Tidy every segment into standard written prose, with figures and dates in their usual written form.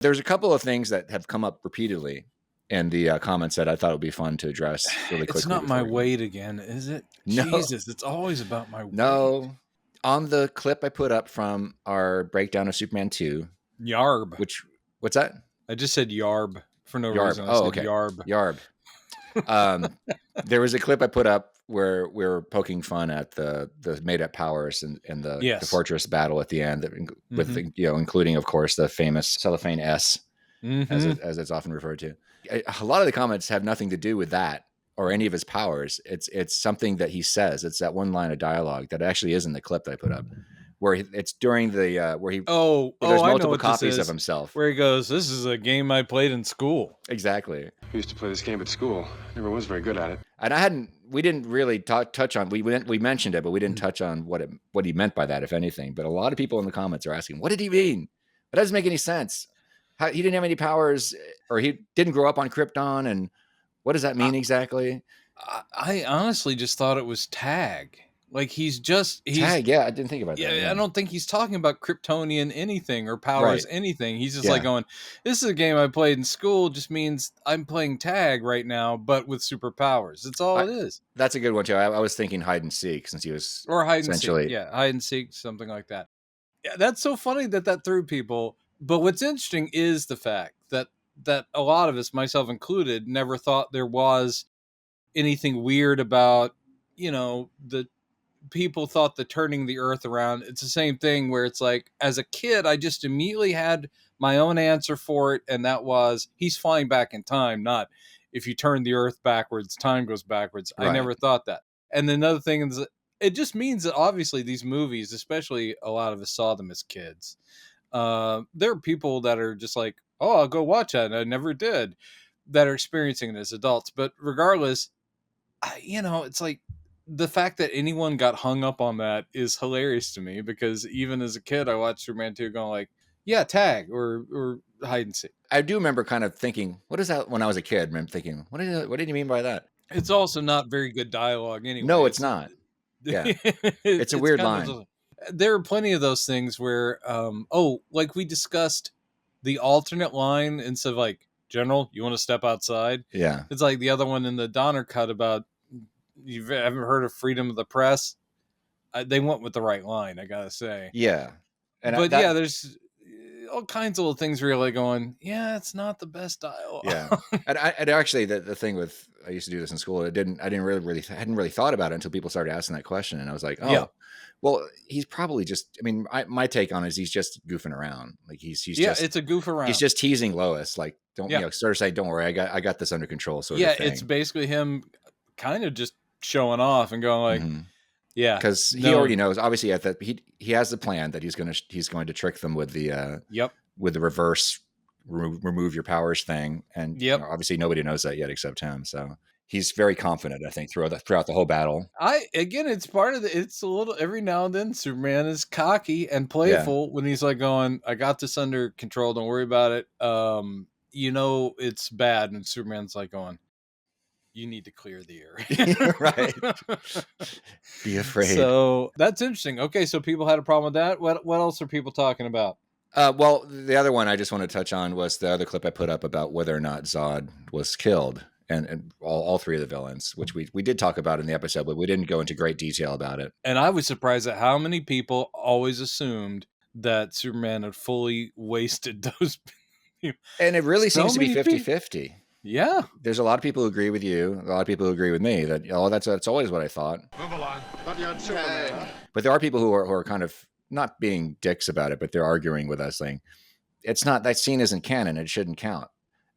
There's a couple of things that have come up repeatedly in the comments that I thought would be fun to address really quickly. It's not my weight again, is it? No. Jesus, it's always about my weight. No. On the clip I put up from our breakdown of Superman 2. Yarb. What's that? I just said yarb for no Yarb. reason. I said Okay. Yarb. There was a clip I put up where we were poking fun at the made-up powers and the fortress battle at the end, with including, of course, the famous cellophane S, as it's often referred to. A lot of the comments have nothing to do with that or any of his powers. It's something that he says. It's that one line of dialogue that actually is in the clip that I put up, where it's during the where he there's multiple copies of himself, where he goes, "This is a game I played in school." Exactly. I used to play this game at school. Never was very good at it. And we didn't really touch on. We mentioned it, but we didn't touch on what he meant by that, if anything. But a lot of people in the comments are asking, "What did he mean? That doesn't make any sense. He didn't have any powers, or he didn't grow up on Krypton, and what does that mean exactly?" I honestly just thought it was tag. Like he's tag. Yeah, I didn't think about that. Yeah, I don't think he's talking about Kryptonian anything or powers anything. He's just like going, "This is a game I played in school. Just means I'm playing tag right now, but with superpowers. That's all it is." That's a good one too. I was thinking hide and seek, since he was hide and seek. Yeah, hide and seek, something like that. Yeah, that's so funny that threw people. But what's interesting is the fact that a lot of us, myself included, never thought there was anything weird about, the people thought the turning the earth around. It's the same thing where it's like, as a kid, I just immediately had my own answer for it. And that was, he's flying back in time, not if you turn the earth backwards, time goes backwards. Right. I never thought that. And another thing is, it just means that obviously these movies, especially a lot of us saw them as kids. There are people that are just like, "Oh, I'll go watch that," and I never did, that are experiencing it as adults. But regardless, it's like, the fact that anyone got hung up on that is hilarious to me, because even as a kid, I watched Superman 2 going like, yeah, tag or hide and seek. I do remember kind of thinking, what is that? When I was a kid, I remember thinking, what did you mean by that? It's also not very good dialogue anyway. No, it's not. Yeah. It's a weird line. There are plenty of those things where, like we discussed the alternate line instead of like, "General, you want to step outside?" Yeah. It's like the other one in the Donner cut about, you haven't heard of freedom of the press? They went with the right line, I gotta say. Yeah. There's all kinds of little things where you're like going, yeah, it's not the best dialogue. Yeah. And actually, the thing with, I used to do this in school. I hadn't really thought about it until people started asking that question. And I was like, oh, well, he's probably just, my take on it is he's just goofing around. Like he's just, it's a goof around. He's just teasing Lois. Like, sort of say, don't worry, I got this under control. Sort of thing. It's basically him kind of just showing off and going like, yeah, because he already knows. Obviously, he has the plan that he's going to trick them with the with the reverse remove your powers thing, and obviously nobody knows that yet except him. So he's very confident, I think, throughout the whole battle. It's part of it's a little, every now and then Superman is cocky and playful when he's like going, "I got this under control. Don't worry about it. It's bad." And Superman's like going, "You need to clear the air." Right. Be afraid. So that's interesting. Okay, so people had a problem with that. What else are people talking about? Well, the other one I just want to touch on was the other clip I put up about whether or not Zod was killed, and all three of the villains, which we did talk about in the episode, but we didn't go into great detail about it. And I was surprised at how many people always assumed that Superman had fully wasted those people. And it really seems to be 50-50. Yeah. There's a lot of people who agree with you, a lot of people who agree with me that, that's always what I thought. Move along. But there are people who are kind of not being dicks about it, but they're arguing with us, saying it's not, that scene isn't canon, it shouldn't count.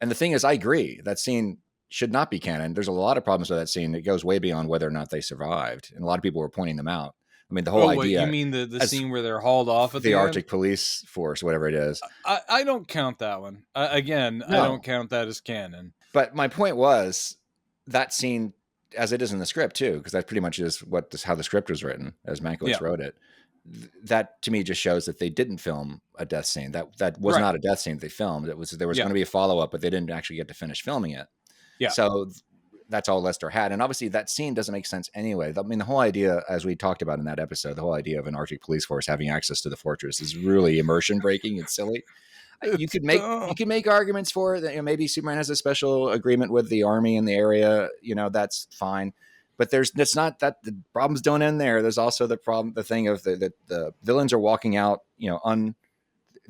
And the thing is, I agree, that scene should not be canon. There's a lot of problems with that scene. It goes way beyond whether or not they survived, and a lot of people were pointing them out. I mean, the whole idea. You mean the scene where they're hauled off at the Arctic Police Force, whatever it is? I don't count that one. I don't count that as canon. But my point was that scene, as it is in the script too, because that pretty much is how the script was written, as Mankiewicz wrote it. That to me just shows that they didn't film a death scene. That was not a death scene they filmed. There was going to be a follow up, but they didn't actually get to finish filming it. Yeah. So that's all Lester had. And obviously that scene doesn't make sense anyway. I mean, the whole idea, as we talked about in that episode, the whole idea of an Arctic police force having access to the fortress is really immersion breaking and silly. You could make arguments for it that, you know, maybe Superman has a special agreement with the army in the area. You know, that's fine. But it's not that the problems don't end there. There's also the thing of the villains are walking out, you know,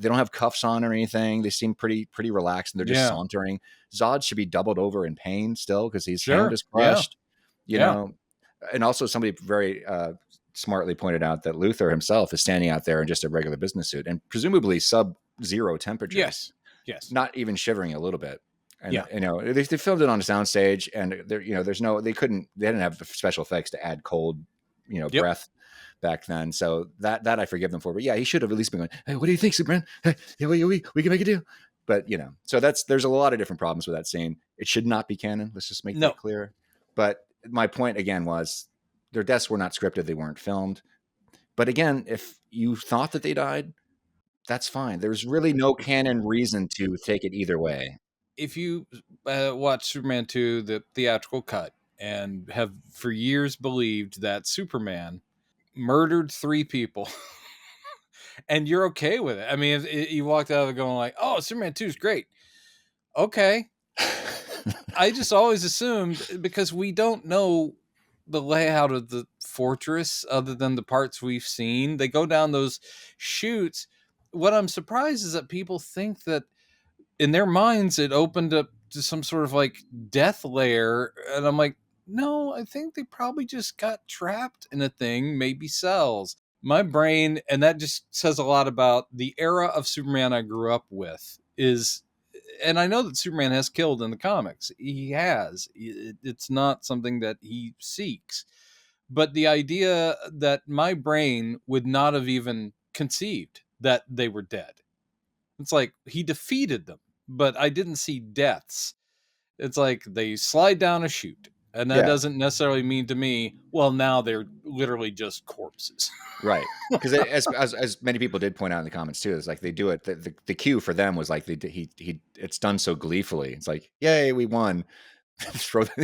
they don't have cuffs on or anything. They seem pretty relaxed, and they're just sauntering. Zod should be doubled over in pain still because his hand is crushed. You know, and also somebody very smartly pointed out that Luthor himself is standing out there in just a regular business suit and presumably sub-zero temperatures. Yes, not even shivering a little bit. And you know, they filmed it on a soundstage, and there, you know, they didn't have special effects to add cold, you know, breath back then. So that I forgive them for. But yeah, he should have at least been going, hey, what do you think, Superman? Hey, we can make a deal. But you know, so there's a lot of different problems with that scene. It should not be canon. Let's just make that clear. But my point again was their deaths were not scripted. They weren't filmed. But again, if you thought that they died, that's fine. There's really no canon reason to take it either way. If you watch Superman 2, the theatrical cut, and have for years believed that Superman murdered 3 people and you're okay with it. I mean, if you walked out of it going like, oh, Superman 2 is great. Okay. I just always assumed, because we don't know the layout of the fortress other than the parts we've seen. They go down those chutes. What I'm surprised is that people think that in their minds it opened up to some sort of like death layer, and I'm like, no, I think they probably just got trapped in a thing, maybe cells. My brain, and that just says a lot about the era of Superman I grew up with, is, and I know that Superman has killed in the comics. He has. It's not something that he seeks. But the idea that my brain would not have even conceived that they were dead. It's like he defeated them, but I didn't see deaths. It's like they slide down a chute. And that doesn't necessarily mean to me, well, now they're literally just corpses. Right. Because as many people did point out in the comments too, it's like they do it. The cue for them was like it's done so gleefully. It's like, yay, we won.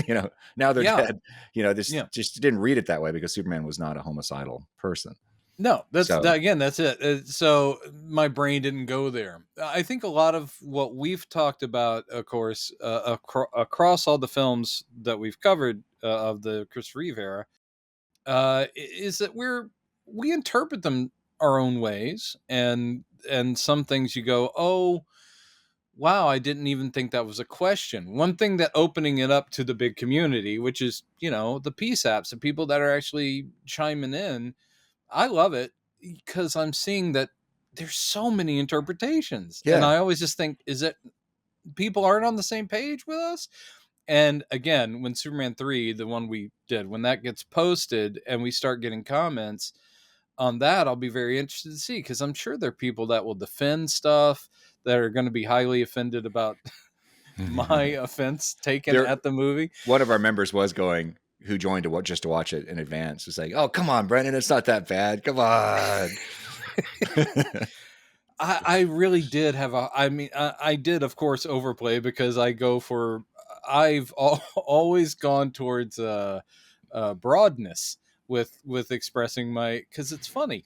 You know, now they're dead. You know, this just didn't read it that way because Superman was not a homicidal person. No, that's it. So my brain didn't go there. I think a lot of what we've talked about, of course, across all the films that we've covered of the Christopher Reeve era, is that we interpret them our own ways, and some things you go, oh, wow, I didn't even think that was a question. One thing that opening it up to the big community, which is, you know, the Saps, the people that are actually chiming in, I love it because I'm seeing that there's so many interpretations. And I always just think, is it people aren't on the same page with us? And again, when Superman 3, the one we did, when that gets posted and we start getting comments on that, I'll be very interested to see, because I'm sure there are people that will defend stuff that are going to be highly offended about my offense taken at the movie. One of our members was going, who joined to watch it in advance, was like, oh, come on, Brendan, it's not that bad. Come on. I really did have I did, of course, overplay, because I've always gone towards broadness with expressing because it's funny.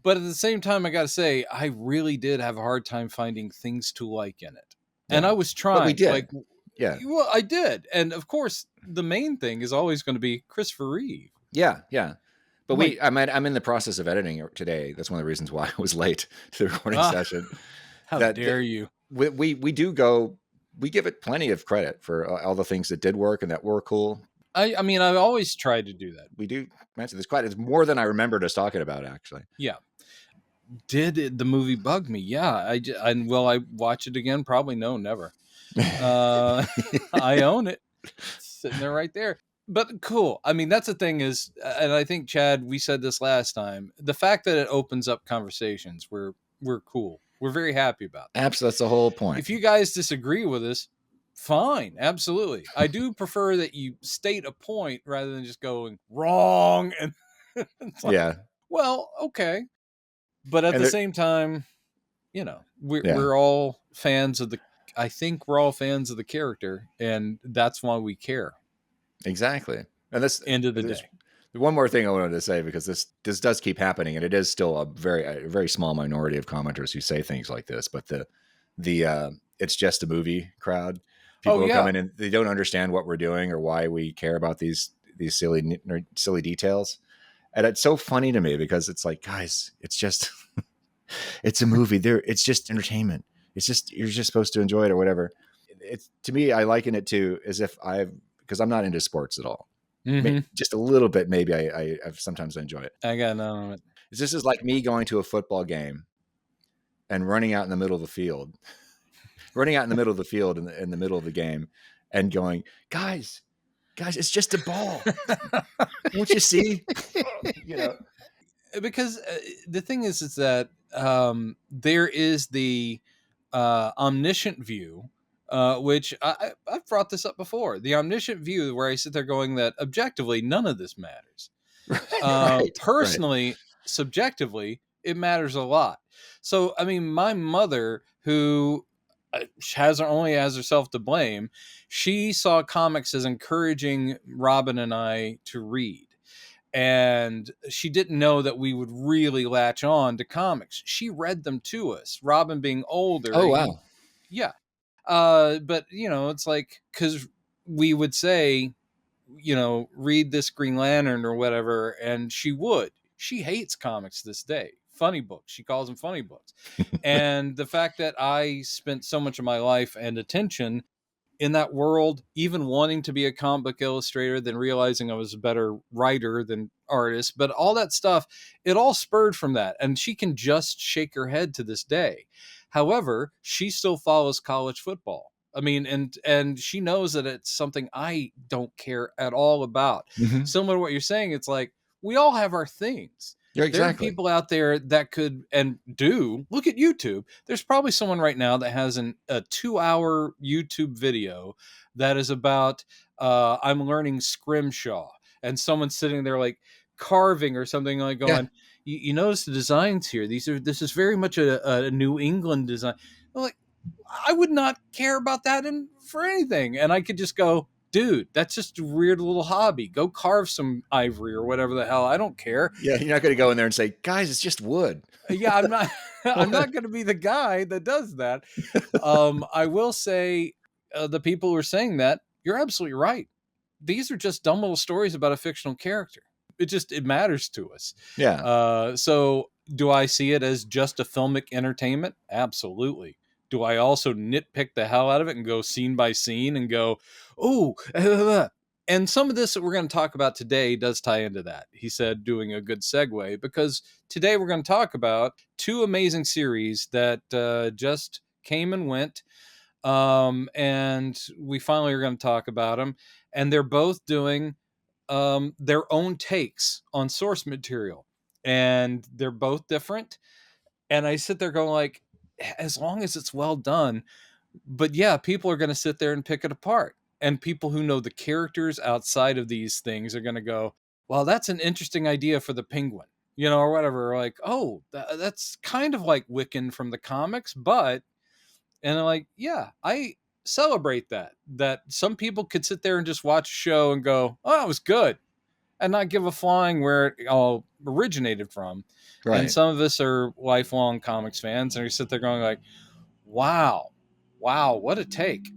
But at the same time, I got to say, I really did have a hard time finding things to like in it. Yeah. And I was trying. But we did. Well, I did. And of course, the main thing is always going to be Christopher Reeve. Yeah. But I'm in the process of editing it today. That's one of the reasons why I was late to the recording session. How dare you? We give it plenty of credit for all the things that did work and that were cool. I mean, I've always tried to do that. We do mention this it's more than I remembered us talking about, actually. Yeah. Did the movie bug me? Yeah. Will I watch it again? Probably no, never. I own it. It's sitting there right there. But cool. I mean, that's the thing is, and I think, Chad, we said this last time, the fact that it opens up conversations, we're cool. We're very happy about that. Absolutely. That's the whole point. If you guys disagree with us, fine. Absolutely. I do prefer that you state a point rather than just going wrong. And it's like, well, okay. But at the same time, you know, we're all fans of I think we're all fans of the character, and that's why we care. Exactly. And this end of the day. One more thing I wanted to say, because this does keep happening, and it is still a very small minority of commenters who say things like this. But it's just a movie crowd. People who come in and they don't understand what we're doing or why we care about these silly details. And it's so funny to me because it's like, guys, it's just, it's a movie. It's just entertainment. It's just, you're just supposed to enjoy it or whatever. It's, to me, I liken it to as if because I'm not into sports at all. Maybe, just a little bit. Maybe I sometimes enjoy it. I got none of it. This is like me going to a football game and running out in the middle of the field, in the middle of the game and going, guys, it's just a ball. Don't you see? Because the thing is that there is the omniscient view, which I've brought this up before. The omniscient view where I sit there going that objectively, none of this matters. Personally, subjectively, it matters a lot. So, I mean, my mother, who only has herself to blame, she saw comics as encouraging Robin and I to read. And she didn't know that we would really latch on to comics. She read them to us, Robin being older. Oh, wow. Yeah. But, it's like, because we would say, read this Green Lantern or whatever, and she would. She hates comics this day. Funny books. She calls them funny books. And the fact that I spent so much of my life and attention in that world, even wanting to be a comic book illustrator, then realizing I was a better writer than artist, but all that stuff, it all spurred from that. And she can just shake her head to this day. However, she still follows college football. I mean, and she knows that it's something I don't care at all about. Similar to what you're saying, it's like, we all have our things. Yeah, exactly. There are people out there that could and do look at YouTube. There's probably someone right now that has a 2-hour YouTube video that is about I'm learning scrimshaw, and someone's sitting there like carving or something, like going, you notice the designs here. This is very much a New England design. I'm like, I would not care about that for anything, and I could just go, dude, that's just a weird little hobby. Go carve some ivory or whatever the hell. I don't care. Yeah, you're not going to go in there and say, guys, it's just wood. Yeah, I'm not. I'm not going to be the guy that does that. I will say, the people who are saying that, you're absolutely right. These are just dumb little stories about a fictional character. It matters to us. Yeah. So do I see it as just a filmic entertainment? Absolutely. Do I also nitpick the hell out of it and go scene by scene and go, oh, and some of this that we're going to talk about today does tie into that. He said, doing a good segue, because today we're going to talk about 2 amazing series that just came and went. And we finally are going to talk about them. And they're both doing their own takes on source material. And they're both different. And I sit there going like, as long as it's well done. But yeah, people are going to sit there and pick it apart. And people who know the characters outside of these things are going to go, well, that's an interesting idea for the Penguin, or whatever. Like, oh, that's kind of like Wiccan from the comics, and I'm like, yeah, I celebrate that some people could sit there and just watch a show and go, oh, that was good, and not give a flying where it all originated from. Right. And some of us are lifelong comics fans, and we sit there going like, wow, what a take.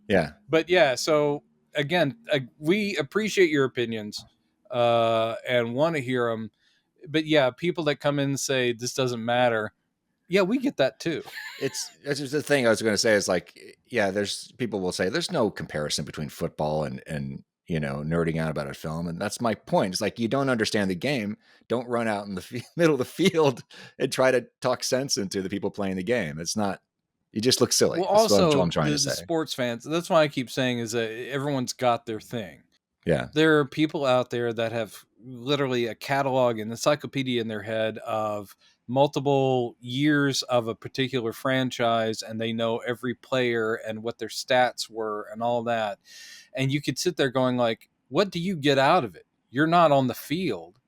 Yeah. But yeah, so again, we appreciate your opinions and want to hear them. But yeah, people that come in and say this doesn't matter, yeah, we get that too. It's just the thing I was going to say is like, yeah, there's people will say there's no comparison between football and nerding out about a film. And that's my point. It's like, you don't understand the game. Don't run out in the middle of the field and try to talk sense into the people playing the game. It's not, you just look silly. Well, that's also, what I'm trying to say. The sports fans, that's why I keep saying is that everyone's got their thing. Yeah. There are people out there that have literally a catalog, an encyclopedia in their head of multiple years of a particular franchise, and they know every player and what their stats were and all that. And you could sit there going like, what do you get out of it? You're not on the field.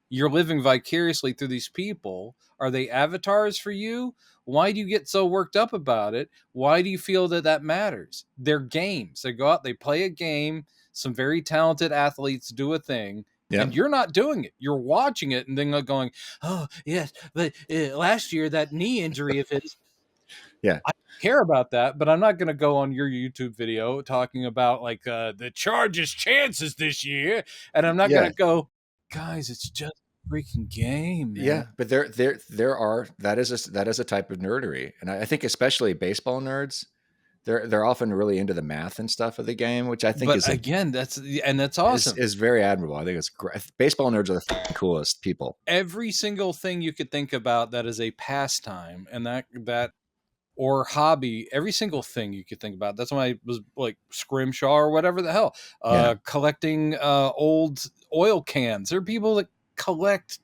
You're living vicariously through these people. Are they avatars for you? Why do you get so worked up about it? Why do you feel that matters? They're games. They go out, they play a game. Some very talented athletes do a thing. Yep. And you're not doing it. You're watching it and then going, oh, yes, but last year that knee injury of his. Yeah. I care about that, but I'm not going to go on your YouTube video talking about like the Chargers' chances this year, and I'm not going to go, guys, it's just a freaking game, man. Yeah, but that is a type of nerdery, and I think especially baseball nerds, they're often really into the math and stuff of the game, which I think that's awesome. Is very admirable. I think it's great. Baseball nerds are the coolest people. Every single thing you could think about that is a pastime, and that or hobby, every single thing you could think about. That's why I was like scrimshaw or whatever the hell, collecting old oil cans. There are people that collect,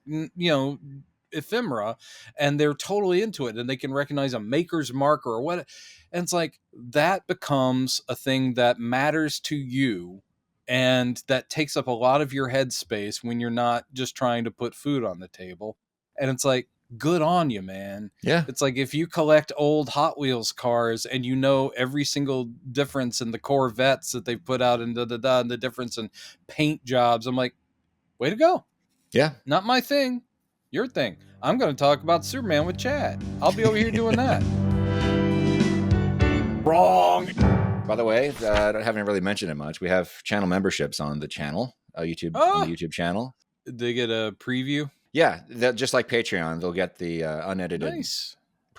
ephemera, and they're totally into it, and they can recognize a maker's mark or what. And it's like that becomes a thing that matters to you, and that takes up a lot of your headspace when you're not just trying to put food on the table. And it's like, good on you, man. Yeah. It's like if you collect old Hot Wheels cars and you know every single difference in the Corvettes that they've put out and and the difference in paint jobs. I'm like, way to go. Yeah. Not my thing. Your thing. I'm going to talk about Superman with Chad. I'll be over here doing that. Wrong. By the way, I haven't really mentioned it much. We have channel memberships on the channel, on the YouTube channel. They get a preview. Yeah, just like Patreon, they'll get the unedited,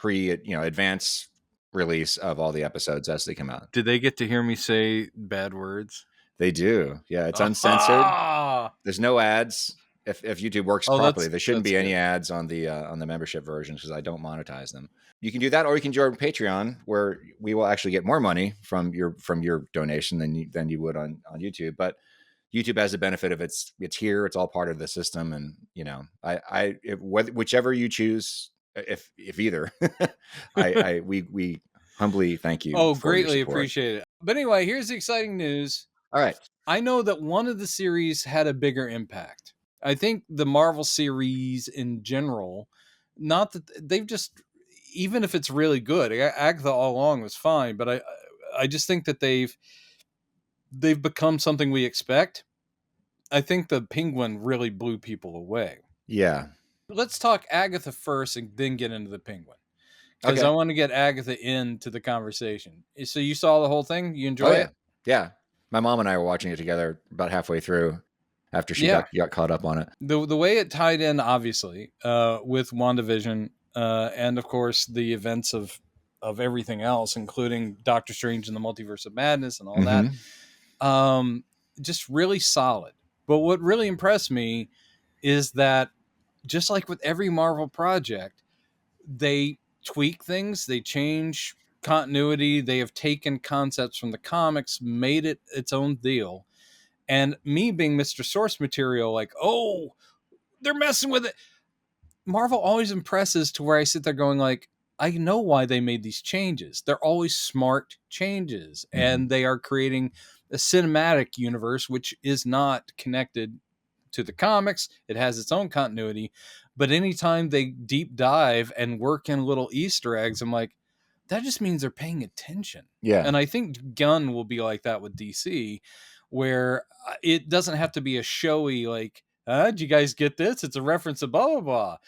advance release of all the episodes as they come out. Did they get to hear me say bad words? They do. Yeah, it's uncensored. There's no ads. If YouTube works properly, there shouldn't be any ads on the membership version because I don't monetize them. You can do that, or you can join Patreon, where we will actually get more money from your donation than you would on YouTube. But YouTube has the benefit of it's here, it's all part of the system, and whichever you choose, if either, we humbly thank you. Oh, greatly appreciate it. But anyway, here's the exciting news. All right, I know that one of the series had a bigger impact. I think the Marvel series in general, not that they've just, even if it's really good, Agatha all along was fine, but I just think that they've become something we expect. I think the Penguin really blew people away. Yeah. Let's talk Agatha first and then get into the Penguin. Because I want to get Agatha into the conversation. So you saw the whole thing? You enjoy it? Yeah. My mom and I were watching it together about halfway through after she got caught up on it. The way it tied in, obviously, with WandaVision, and of course the events of everything else, including Doctor Strange and the Multiverse of Madness and all that, just really solid. But what really impressed me is that, just like with every Marvel project, they tweak things, they change continuity, they have taken concepts from the comics, made it its own deal. And me being Mr. Source Material, like, oh, they're messing with it. Marvel always impresses to where I sit there going like, I know why they made these changes. They're always smart changes, and they are creating a cinematic universe which is not connected to the comics. It has its own continuity, but anytime they deep dive and work in little Easter eggs, I'm like, that just means they're paying attention. Yeah. And I think Gunn will be like that with DC, where it doesn't have to be a showy, like, did you guys get this? It's a reference to blah, blah,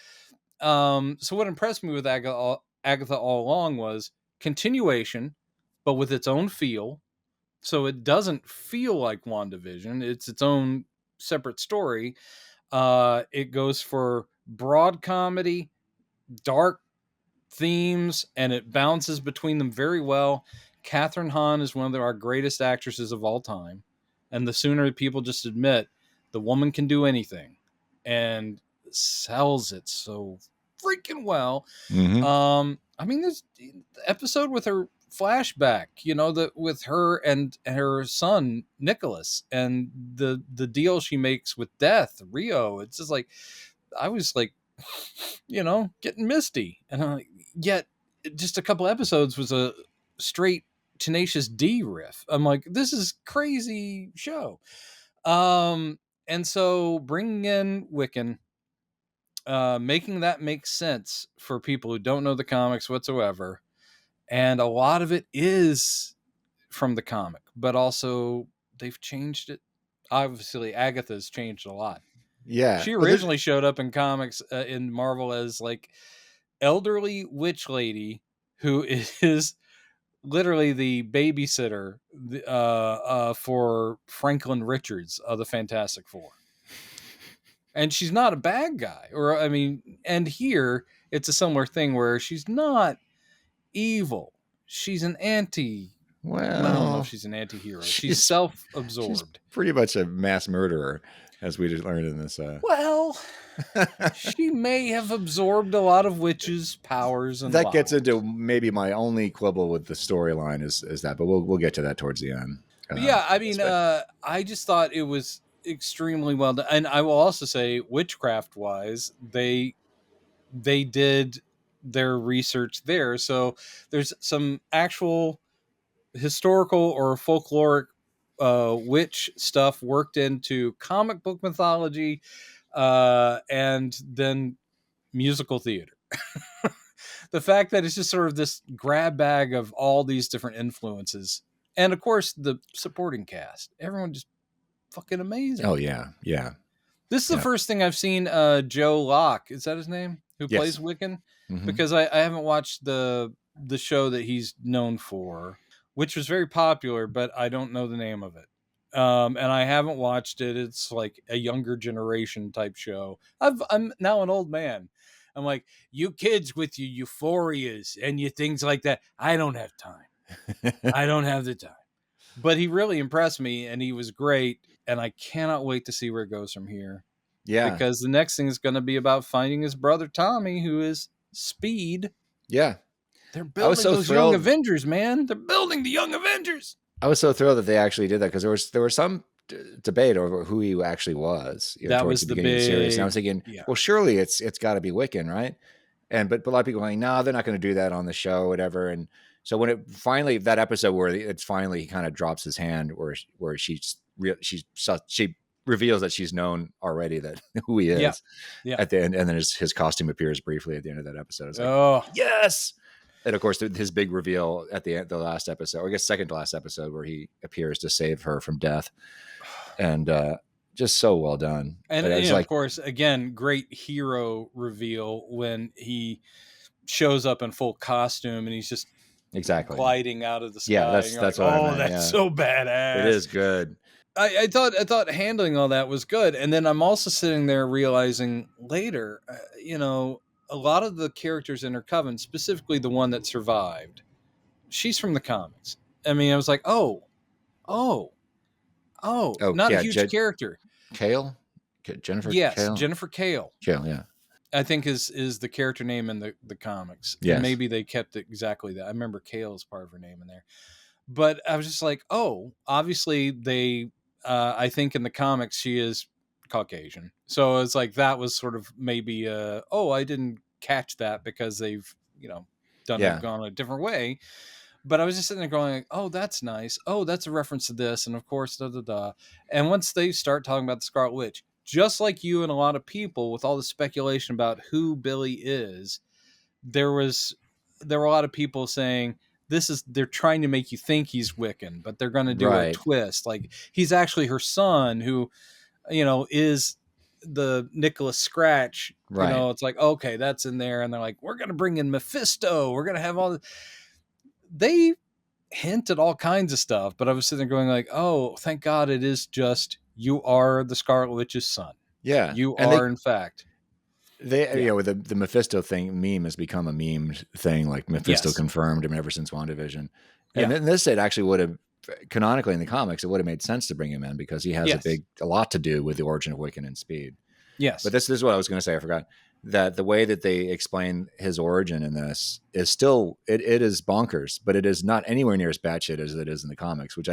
blah. So what impressed me with Agatha all along was continuation, but with its own feel. So it doesn't feel like WandaVision. It's its own separate story. It goes for broad comedy, dark themes, and it bounces between them very well. Kathryn Hahn is one of our greatest actresses of all time. And the sooner people just admit the woman can do anything and sells it so freaking well. I mean, there's the episode with her flashback, with her and her son Nicholas, and the deal she makes with death, Rio. It's just like, I was like, getting misty, and yet just a couple episodes was a straight Tenacious D riff. I'm like, this is crazy show. And so bringing in Wiccan, making that make sense for people who don't know the comics whatsoever. And a lot of it is from the comic, but also they've changed it. Obviously, Agatha's changed a lot. Yeah. She originally showed up in comics in Marvel as like elderly witch lady who is literally the babysitter for Franklin Richards of the Fantastic Four. And she's not a bad guy. And here it's a similar thing where she's not evil. She's an Well, I don't know if she's an anti-hero. She's self-absorbed. She's pretty much a mass murderer, as we just learned in this. Well, she may have absorbed a lot of witches' powers, and that gets into maybe my only quibble with the storyline is that, but we'll get to that towards the end. I just thought it was extremely well done, and I will also say, witchcraft-wise, they did their research there, so there's some actual historical or folkloric witch stuff worked into comic book mythology, and then musical theater. The fact that it's just sort of this grab bag of all these different influences, and of course the supporting cast, everyone just fucking amazing. Oh yeah. This is the first thing I've seen Joe Locke, is that his name, who plays Wiccan? Mm-hmm. Because I haven't watched the show that he's known for, which was very popular, but I don't know the name of it. And I haven't watched it. It's like a younger generation type show. I'm now an old man. I'm like, you kids with your euphorias and your things like that, I don't have time. I don't have the time. But he really impressed me, and he was great. And I cannot wait to see where it goes from here. Yeah. Because the next thing is going to be about finding his brother Tommy, who is Speed. Yeah. They're building those young Avengers, man. They're building the young Avengers. I was so thrilled that they actually did that, because there was some debate over who he actually was. That was the beginning of the series. And I was thinking, well, surely it's got to be Wiccan, right? But a lot of people are like, no, they're not going to do that on the show, or whatever. And so when it finally, that episode where it's finally, he kind of drops his hand, where she reveals that she's known already that who he is at the end, and then his costume appears briefly at the end of that episode. It's like, yes. And of course, his big reveal at the end, the last episode, or I guess second to last episode, where he appears to save her from death, and just so well done. And of course, again, great hero reveal when he shows up in full costume and he's just gliding out of the sky. Yeah, that's what I meant. That's so badass. It is good. I thought handling all that was good, and then I'm also sitting there realizing later, a lot of the characters in her coven, specifically the one that survived, she's from the comics. I mean, I was like, not a huge character. Kale? Jennifer? Yes, Kale? Jennifer Kale. Kale, yeah. I think is the character name in the comics. Yes. And maybe they kept it exactly that. I remember Kale as part of her name in there. But I was just like, obviously they, I think in the comics she is Caucasian. So it's like, that was sort of maybe, I didn't catch that because they've, gone a different way. But I was just sitting there going, that's nice. That's a reference to this. And of course, And once they start talking about the Scarlet Witch, just like you and a lot of people with all the speculation about who Billy is, there were a lot of people saying, they're trying to make you think he's Wiccan, but they're going to do a twist. Like, he's actually her son who, is the Nicholas Scratch. Right. It's like, okay, that's in there. And they're like, we're going to bring in Mephisto. We're going to have all the... They hint at all kinds of stuff, but I was sitting there going like, thank God it is just, you are the Scarlet Witch's son. Yeah. You are, in fact. The Mephisto thing meme has become a meme thing, like Mephisto confirmed him ever since WandaVision. And then this, it actually would have, canonically in the comics, it would have made sense to bring him in because he has a lot to do with the origin of Wiccan and Speed. Yes. But this is what I was going to say. I forgot that the way that they explain his origin in this is still, it is bonkers, but it is not anywhere near as batshit as it is in the comics, which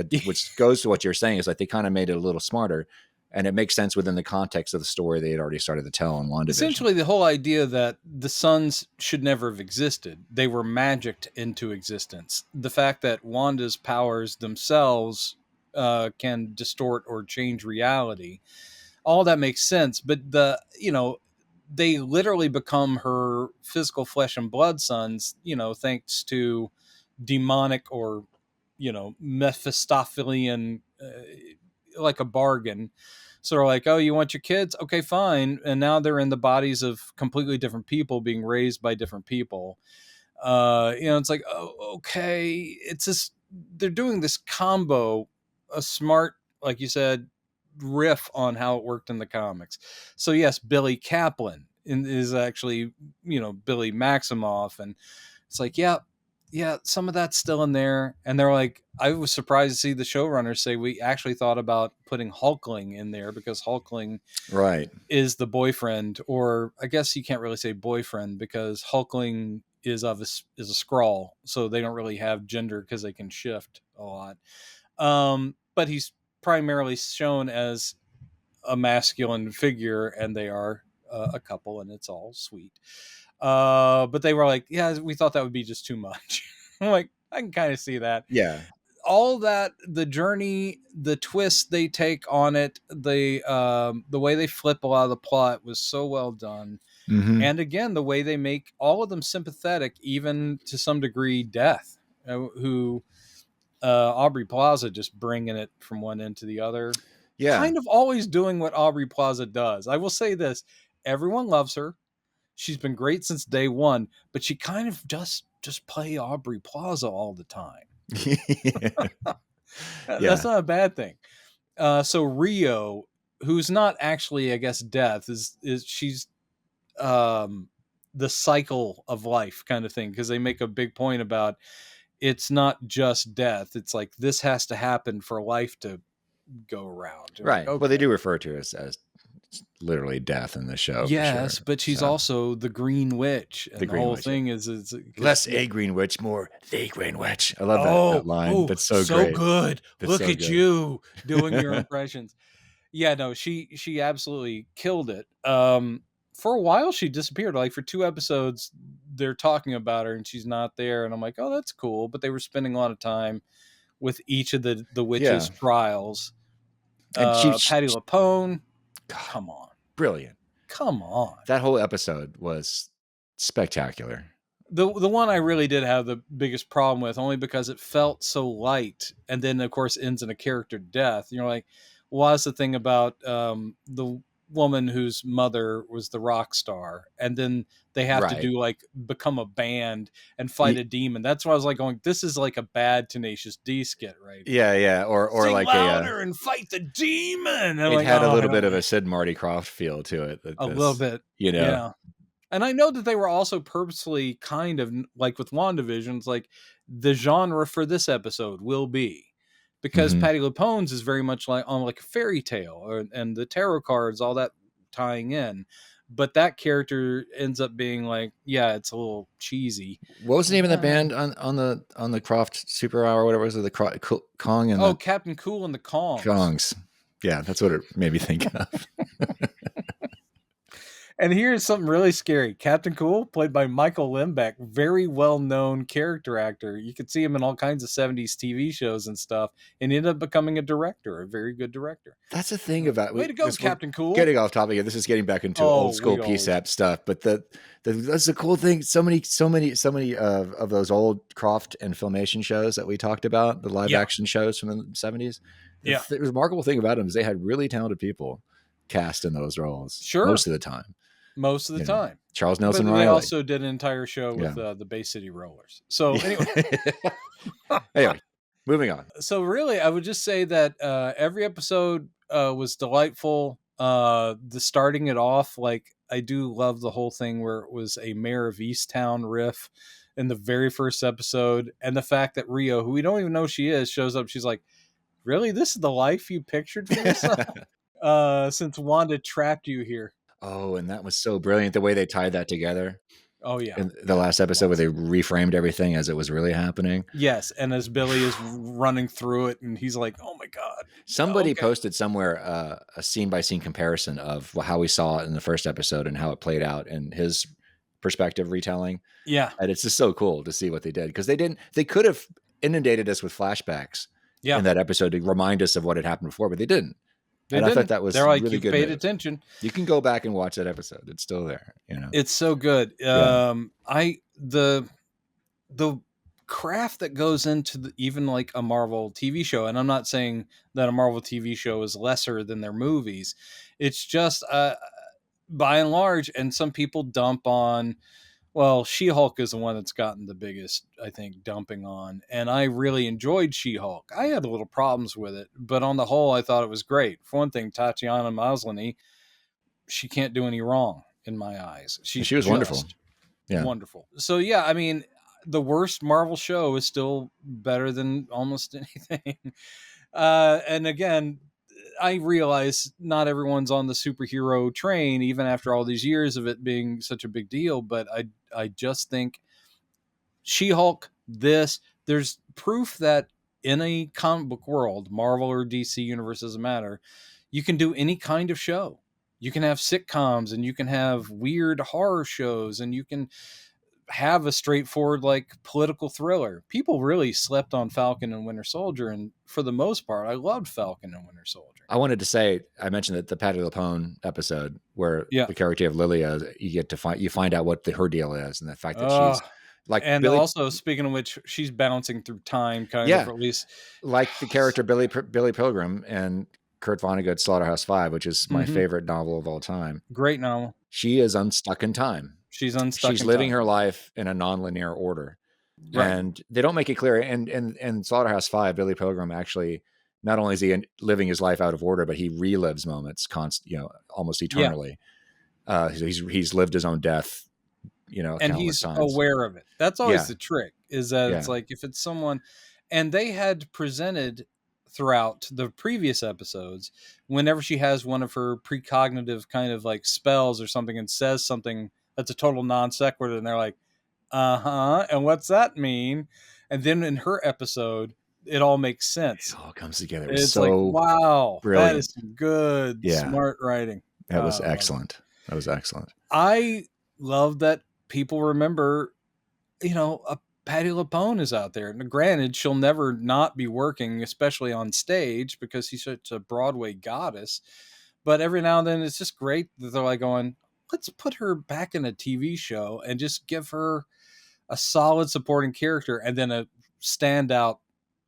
goes to what you're saying, is like they kind of made it a little smarter. And it makes sense within the context of the story they had already started to tell in WandaVision. Essentially, the whole idea that the suns should never have existed. They were magicked into existence. The fact that Wanda's powers themselves can distort or change reality, all that makes sense. But they literally become her physical flesh and blood sons, thanks to demonic or, Mephistophelian, like a bargain. So they're like, you want your kids? Okay, fine. And now they're in the bodies of completely different people being raised by different people. It's like, oh, okay, it's this. They're doing this combo, a smart, like you said, riff on how it worked in the comics. So yes, Billy Kaplan is actually, Billy Maximoff, and it's like, yeah, some of that's still in there. And they're like, I was surprised to see the showrunners say we actually thought about putting Hulkling in there, because Hulkling is the boyfriend, or I guess you can't really say boyfriend, because Hulkling is a Skrull, so they don't really have gender because they can shift a lot. But he's primarily shown as a masculine figure, and they are a couple, and it's all sweet. But they were like, yeah, we thought that would be just too much. I'm like, I can kind of see that. Yeah. All that, the journey, the twist they take on it, the way they flip a lot of the plot was so well done. Mm-hmm. And again, the way they make all of them sympathetic, even to some degree, Death, who Aubrey Plaza just bringing it from one end to the other. Yeah. Kind of always doing what Aubrey Plaza does. I will say this. Everyone loves her. She's been great since day one, but she kind of just play Aubrey Plaza all the time. That's not a bad thing. So Rio, who's not actually, I guess, Death, is she's the cycle of life kind of thing, because they make a big point about it's not just death. It's like this has to happen for life to go around. Right. Like, okay. Well, they do refer to it as literally death in the show. Yes, but she's also the Green Witch. And the whole thing is less a Green Witch, more the Green Witch. I love that line. Oh, that's so great. Good. Look at you doing your impressions. Yeah, no, she absolutely killed it. For a while she disappeared. Like for 2 episodes, they're talking about her and she's not there. And I'm like, oh, that's cool. But they were spending a lot of time with each of the witches' trials. And Patti LuPone, come on. Brilliant. Come on. That whole episode was spectacular. The one I really did have the biggest problem with, only because it felt so light, and then of course ends in a character death. You're like, well, that's the thing about the woman whose mother was the rock star, and then they have to do like become a band and fight a demon. That's why I was like going, this is like a bad Tenacious D skit, right? Yeah, or sing like louder and fight the demon. And it had a little bit of a Sid Marty Krofft feel to it. A little bit, Yeah. And I know that they were also purposely kind of like with WandaVision's, like the genre for this episode will be, because Patti LuPone's is very much like on like a fairy tale, and the tarot cards, all that tying in. But that character ends up being like, yeah, it's a little cheesy. What was the name of the band on the Krofft Super Hour or whatever was it? The Kong and Captain Cool and the Kongs. Kongs. Yeah, that's what it made me think of. And here's something really scary. Captain Cool, played by Michael Lembeck, very well-known character actor. You could see him in all kinds of 70s TV shows and stuff, and he ended up becoming a director, a very good director. That's the thing about... Way to go, Captain Cool. Getting off topic here. This is getting back into old school PSAP stuff, but that's the cool thing. So many of those old Krofft and Filmation shows that we talked about, the live action shows from the 70s. Yeah. The remarkable thing about them is they had really talented people cast in those roles. Sure. Most of the time. Charles Nelson but Riley. They also did an entire show with the Bay City Rollers. So anyway, moving on. So really, I would just say that every episode was delightful. The starting it off, like I do love the whole thing where it was a Mayor of Easttown riff in the very first episode, and the fact that Rio, who we don't even know she is, shows up. She's like, "Really, this is the life you pictured for yourself since Wanda trapped you here." Oh, and that was so brilliant, the way they tied that together. Oh, yeah. In the last episode where they reframed everything as it was really happening. Yes, and as Billy is running through it, and he's like, oh, my God. Somebody posted somewhere a scene-by-scene comparison of how we saw it in the first episode and how it played out in his perspective retelling. Yeah. And it's just so cool to see what they did. Because they could have inundated us with flashbacks in that episode to remind us of what had happened before, but they didn't. I thought that was like, really you good. Paid attention. You can go back and watch that episode. It's still there. It's so good. The craft that goes into even like a Marvel TV show, and I'm not saying that a Marvel TV show is lesser than their movies. It's just by and large, and some people dump on Well, She-Hulk is the one that's gotten the biggest, I think, dumping on. And I really enjoyed She-Hulk. I had a little problems with it, but on the whole, I thought it was great. For one thing, Tatiana Maslany, she can't do any wrong in my eyes. She's she was wonderful. Yeah. Wonderful. So, yeah, I mean, the worst Marvel show is still better than almost anything. And again, I realize not everyone's on the superhero train, even after all these years of it being such a big deal. But I just think She-Hulk, there's proof that in a comic book world, Marvel or DC universe doesn't matter, you can do any kind of show. You can have sitcoms, and you can have weird horror shows, and you can have a straightforward like political thriller. People really slept on Falcon and Winter Soldier, and for the most part, I loved Falcon and Winter Soldier. I wanted to say, I mentioned that the Patti LuPone episode where the character of Lilia, you find out what her deal is, and the fact that she's like, and also speaking of which, she's bouncing through time, kind of, at least like the character Billy Pilgrim and Kurt Vonnegut's Slaughterhouse-Five, which is my favorite novel of all time. Great novel. She is unstuck in time. She's unstuck. She's living her life in a non-linear order, and they don't make it clear. And Slaughterhouse-Five, Billy Pilgrim actually, not only is he living his life out of order, but he relives moments almost eternally. He's lived his own death, and he's times. Aware of it. That's always the trick, is that it's like, if it's someone, and they had presented throughout the previous episodes, whenever she has one of her precognitive kind of like spells or something and says something that's a total non sequitur, and they're like, and what's that mean? And then in her episode, it all makes sense. It all comes together. It's so like, wow, brilliant. That is some good, smart writing. That was excellent. That was excellent. I love that people remember, a Patti LuPone is out there. And granted, she'll never not be working, especially on stage, because she's such a Broadway goddess. But every now and then, it's just great that they're like going, let's put her back in a TV show and just give her a solid supporting character and then a standout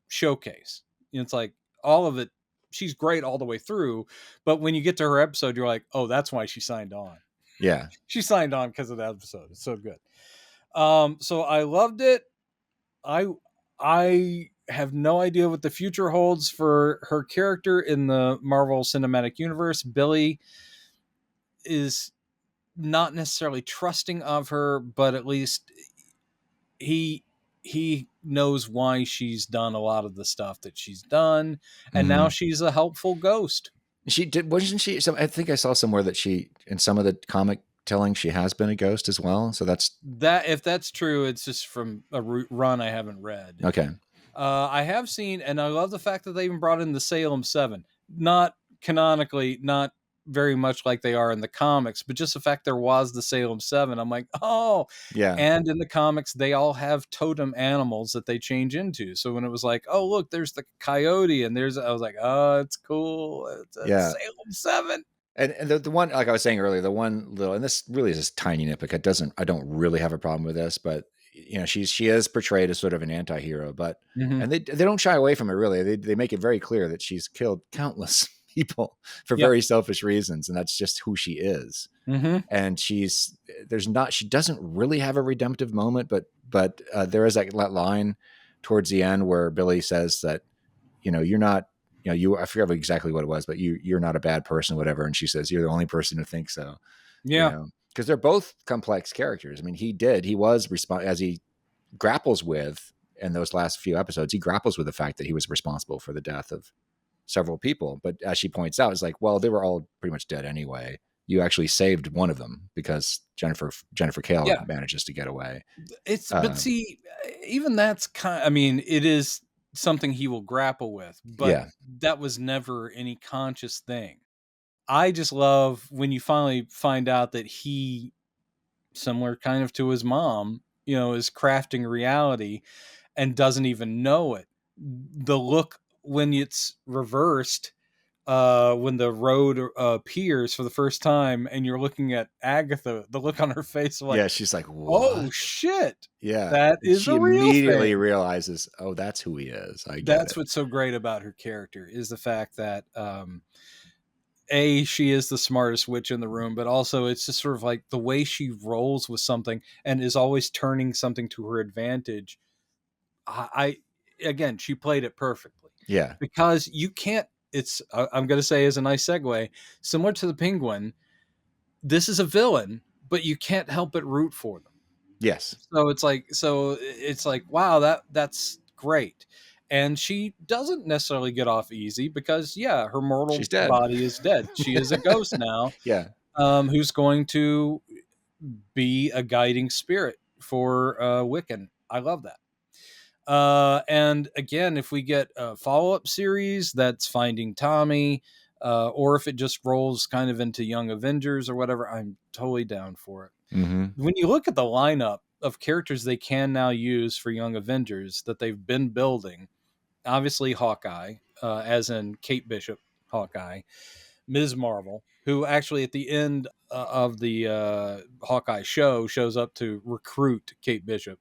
showcase. It's like all of it. She's great all the way through. But when you get to her episode, you're like, oh, that's why she signed on. Yeah. She signed on because of that episode. It's so good. So I loved it. I have no idea what the future holds for her character in the Marvel Cinematic Universe. Billy is not necessarily trusting of her, but at least he knows why she's done a lot of the stuff that she's done, and now she's a helpful ghost. Wasn't she? So I think I saw somewhere that she, in some of the comic telling, she has been a ghost as well. So if that's true, it's just from a run I haven't read. Okay. I have seen, and I love the fact that they even brought in the Salem 7, not canonically, not very much like they are in the comics, but just the fact there was the Salem 7. I'm like, oh, yeah. And in the comics, they all have totem animals that they change into. So when it was like, oh, look, there's the coyote, and I was like, oh, it's cool. It's a Salem 7. And the one, like I was saying earlier, the one little, and this really is just tiny nitpick. I don't really have a problem with this, but she is portrayed as sort of an anti-hero, but, and they don't shy away from it really. They make it very clear that she's killed countless people for very selfish reasons. And that's just who she is. And she doesn't really have a redemptive moment, but there is that line towards the end where Billy says that, you're not, I forget exactly what it was, but you're not a bad person, whatever. And she says, you're the only person who thinks so. Yeah. Because they're both complex characters. I mean, he was as he grapples with, in those last few episodes, he grapples with the fact that he was responsible for the death of several people. But as she points out, it's like, well, they were all pretty much dead anyway. You actually saved one of them because Jennifer Kale manages to get away. But see, even that's it is something he will grapple with, but that was never any conscious thing. I just love when you finally find out that he, similar kind of to his mom, is crafting reality and doesn't even know it. The look when it's reversed, when the road appears for the first time and you're looking at Agatha, the look on her face, like, she's like, what? Oh shit. Yeah. That is she a real immediately thing. Realizes, oh, that's who he is. That's what's so great about her character, is the fact that, she is the smartest witch in the room, but also it's just sort of like the way she rolls with something and is always turning something to her advantage. Again, she played it perfectly. Yeah. Because you can't, I'm going to say as a nice segue, similar to the Penguin, this is a villain, but you can't help but root for them. Yes. So it's like, wow, that's great. And she doesn't necessarily get off easy because, yeah, her mortal body is dead. She is a ghost now. Yeah. Who's going to be a guiding spirit for Wiccan. I love that. And again, if we get a follow-up series that's Finding Tommy, or if it just rolls kind of into Young Avengers or whatever, I'm totally down for it. Mm-hmm. When you look at the lineup of characters they can now use for Young Avengers that they've been building, obviously Hawkeye, as in Kate Bishop, Hawkeye, Ms. Marvel, who actually at the end of the Hawkeye show shows up to recruit Kate Bishop,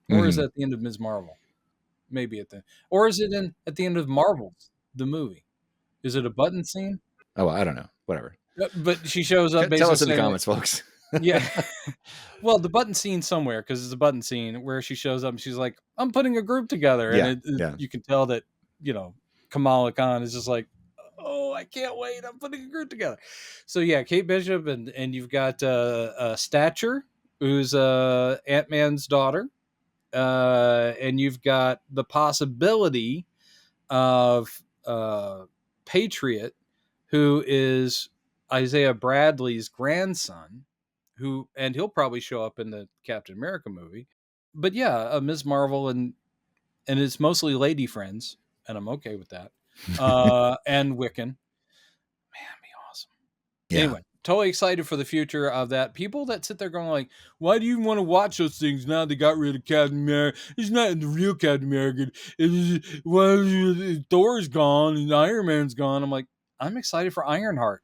or is it at the end of Ms. Marvel? Maybe or is it at the end of Marvels, the movie? Is it a button scene? Oh, I don't know. Whatever. But she shows up basically. Tell us in the comments, folks. Yeah. Well, the button scene somewhere, because it's a button scene where she shows up and she's like, I'm putting a group together. And you can tell that, Kamala Khan is just like, oh, I can't wait. I'm putting a group together. So yeah, Kate Bishop and you've got Stature, who's Ant-Man's daughter. And you've got the possibility of Patriot, who is Isaiah Bradley's grandson, and he'll probably show up in the Captain America movie. But yeah, Ms. Marvel and it's mostly lady friends, and I'm okay with that. And Wiccan, man, be awesome. Yeah. Anyway, totally excited for the future of that. People that sit there going like, why do you want to watch those things now they got rid of Captain America? He's not the real Captain America. Thor's gone and Iron Man's gone. I'm like, I'm excited for Ironheart.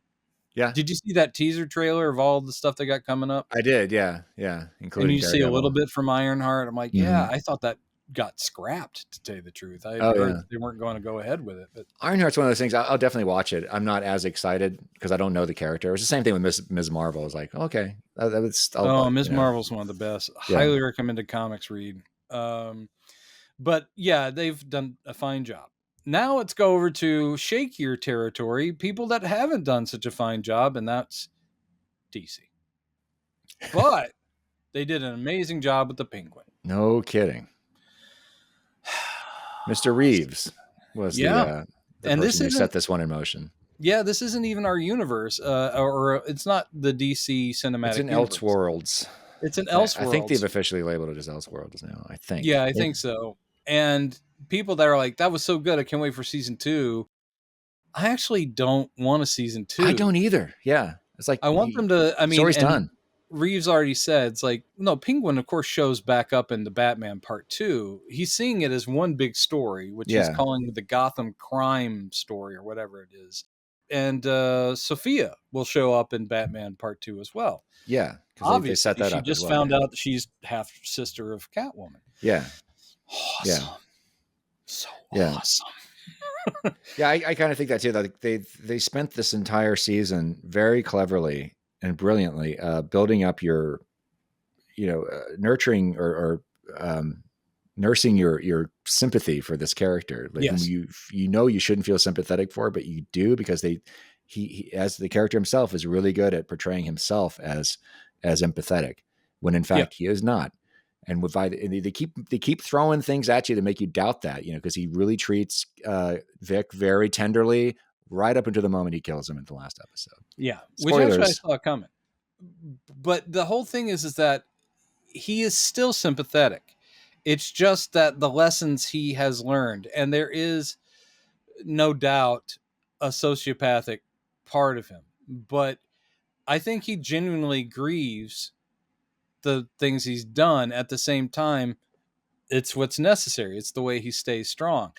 Yeah. Did you see that teaser trailer of all the stuff they got coming up? I did, yeah. Yeah. Including and you see a little bit from Ironheart. I'm like, yeah, I thought that got scrapped, to tell you the truth. I heard they weren't going to go ahead with it. But Ironheart's one of those things. I'll definitely watch it. I'm not as excited because I don't know the character. It was the same thing with Ms. Marvel. I was like, okay. Ms. Marvel's one of the best. Yeah. Highly recommended comics read. But yeah, they've done a fine job. Now let's go over to shakier territory, people that haven't done such a fine job, and that's DC. But they did an amazing job with the Penguin. No kidding. Mr. Reeves was the person who set this one in motion. Yeah, this isn't even our universe, or it's not the DC cinematic. It's an Elseworlds. It's an Elseworlds. I think they've officially labeled it as Elseworlds now. I think. Yeah, I think so. And people that are like, that was so good, I can't wait for season 2. I actually don't want a season 2. I don't either. Yeah. It's like, I want them to, story's done. Reeves already said, it's like, no, Penguin, of course, shows back up in the Batman Part 2. He's seeing it as one big story, which he's calling the Gotham crime story or whatever it is. And Sophia will show up in Batman Part 2 as well. Yeah. Because they set that up. She just found out that she's half sister of Catwoman. Yeah. Awesome. Yeah. So awesome. Yeah, I kind of think that too. That they spent this entire season very cleverly and brilliantly building up your, nurturing or nursing your sympathy for this character. Like yes. you shouldn't feel sympathetic for, but you do because he as the character himself is really good at portraying himself as empathetic when in fact he is not. And they keep throwing things at you to make you doubt that, because he really treats Vic very tenderly right up until the moment he kills him in the last episode. Yeah, spoilers. Which actually I saw coming. But the whole thing is that he is still sympathetic. It's just that the lessons he has learned, and there is no doubt a sociopathic part of him, but I think he genuinely grieves the things he's done. At the same time, it's what's necessary. It's the way he stays strong.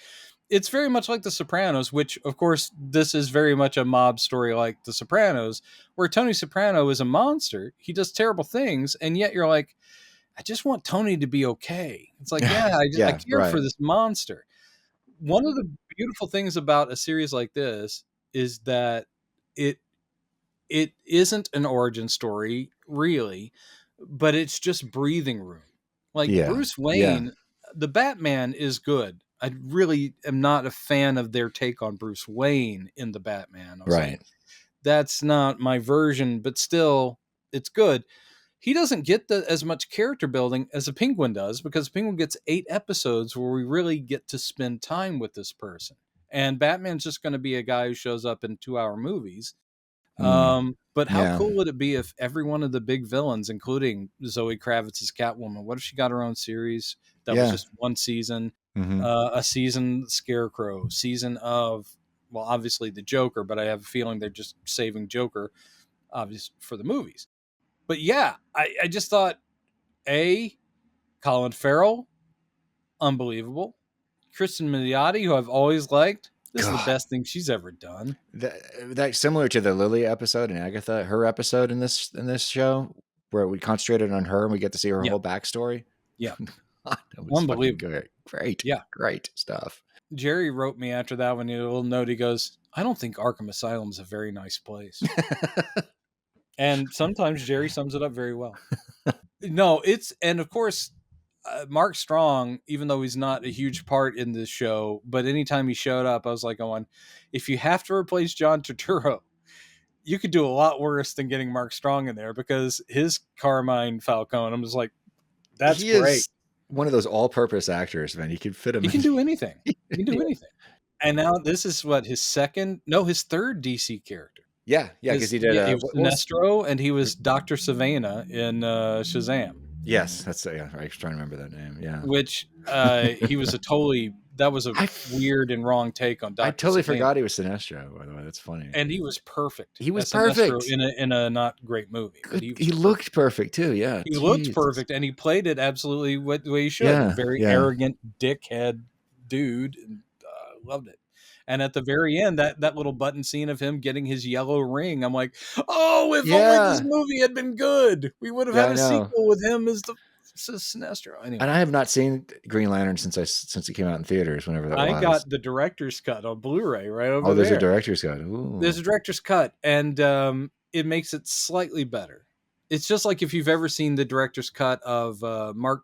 It's very much like The Sopranos, which of course this is very much a mob story like The Sopranos, where Tony Soprano is a monster. He does terrible things. And yet you're like, I just want Tony to be okay. It's like, I care for this monster. One of the beautiful things about a series like this is that it it isn't an origin story, really, but it's just breathing room. Like Bruce Wayne, the Batman is good. I really am not a fan of their take on Bruce Wayne in the Batman. I was like, that's not my version, but still, it's good. He doesn't get as much character building as a Penguin does, because Penguin gets 8 episodes where we really get to spend time with this person. And Batman's just going to be a guy who shows up in 2-hour movies. But how cool would it be if every one of the big villains, including Zoe Kravitz's Catwoman, what if she got her own series that was just one season, a season Scarecrow, season of, well, obviously the Joker, but I have a feeling they're just saving Joker, obviously, for the movies. But yeah, I just thought, Colin Farrell, unbelievable. Kristen Milioti, who I've always liked. This is the best thing she's ever done. That similar to the Lily episode in Agatha, her episode in this show, where we concentrated on her and we get to see her whole backstory. Yeah. That was unbelievable. Good. Great. Yeah. Great stuff. Jerry wrote me after that one, a little note. He goes, I don't think Arkham Asylum is a very nice place. And sometimes Jerry sums it up very well. No, and of course, Mark Strong, even though he's not a huge part in this show, but anytime he showed up, I was like going, if you have to replace John Turturro, you could do a lot worse than getting Mark Strong in there, because his Carmine Falcone, I'm just like, that's great. Is one of those all-purpose actors, man. You can fit him. He can do anything. He can do anything. And now this is his third DC character. Yeah, because he did. He was Sinestro, and he was Dr. Savannah in Shazam. Yes, that's I was trying to remember that name. Yeah, which he was that was a weird and wrong take on Dr. I totally forgot he was Sinestro. By the way, that's funny. And he was perfect. He was perfect in a not great movie. He looked perfect too. Yeah, he looked perfect, and he played it absolutely the way he should. Yeah, very arrogant dickhead dude, and loved it. And at the very end, that little button scene of him getting his yellow ring, I'm like, oh, if only this movie had been good, we would have had a sequel with him as the Sinestro. Anyway. And I have not seen Green Lantern since it came out in theaters, whenever that was. I got the director's cut on Blu-ray right over there. Oh, there's a director's cut. Ooh. There's a director's cut, and it makes it slightly better. It's just like if you've ever seen the director's cut of Mark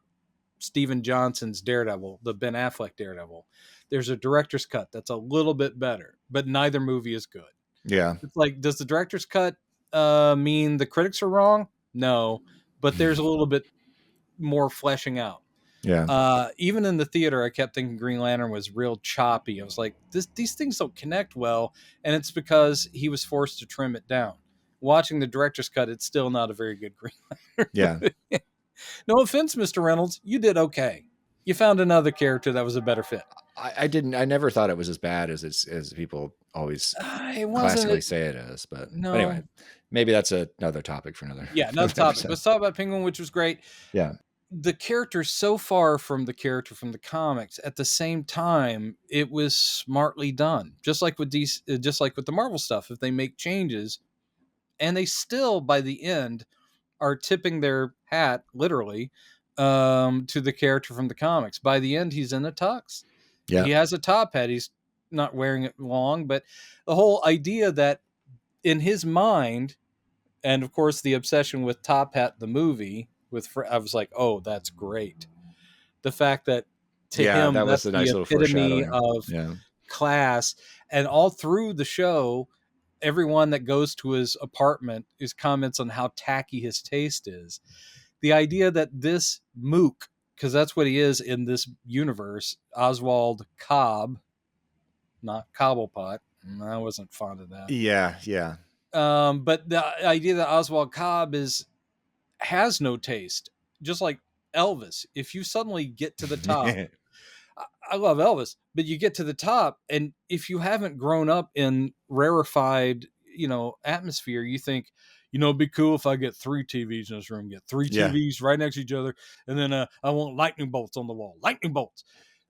Steven Johnson's Daredevil, the Ben Affleck Daredevil. There's a director's cut that's a little bit better, but neither movie is good. Yeah. It's like, does the director's cut mean the critics are wrong? No, but there's a little bit more fleshing out. Yeah. Even in the theater, I kept thinking Green Lantern was real choppy. I was like, these things don't connect well, and it's because he was forced to trim it down. Watching the director's cut, it's still not a very good Green Lantern. Yeah. No offense, Mr. Reynolds, you did okay. You found another character that was a better fit. I never thought it was as bad as people always classically say it is. But anyway, maybe that's another topic for another. Yeah, another topic. Let's talk about Penguin, which was great. Yeah. The character so far from the character from the comics. At the same time, it was smartly done. Just like with the Marvel stuff, if they make changes, and they still by the end are tipping their hat literally to the character from the comics. By the end, he's in a tux. Yeah. He has a top hat. He's not wearing it long, but the whole idea that in his mind, and of course the obsession with Top Hat, the movie, I was like, oh, that's great. The fact that to him, that was that's the epitome of class. And all through the show, everyone that goes to his apartment is comments on how tacky his taste is. The idea that this mook, because that's what he is in this universe, Oswald Cobb, not Cobblepot. I wasn't fond of that. Yeah, yeah. But the idea that Oswald Cobb has no taste, just like Elvis. If you suddenly get to the top, I love Elvis, but you get to the top, and if you haven't grown up in rarefied, atmosphere, you think, it'd be cool if I get 3 TVs in this room, get 3 TVs right next to each other, and then I want lightning bolts on the wall, lightning bolts.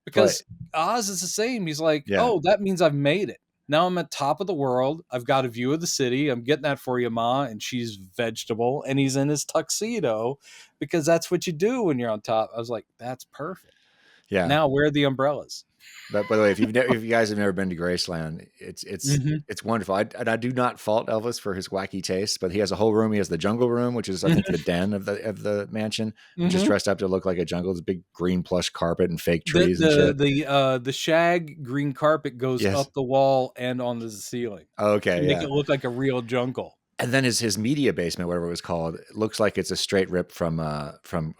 Because Oz is the same. He's like, oh, that means I've made it. Now I'm at top of the world. I've got a view of the city. I'm getting that for you, Ma. And she's vegetable. And he's in his tuxedo because that's what you do when you're on top. I was like, that's perfect. Yeah. Now where are the umbrellas? But by the way, if you guys have never been to Graceland, it's wonderful. I do not fault Elvis for his wacky tastes, but he has a whole room. He has the jungle room, which is I think the den of the mansion, which is dressed up to look like a jungle. It's a big green plush carpet and fake trees and shit. The shag green carpet goes up the wall and onto the ceiling. Okay, to make it look like a real jungle. And then his media basement, whatever it was called, it looks like it's a straight rip from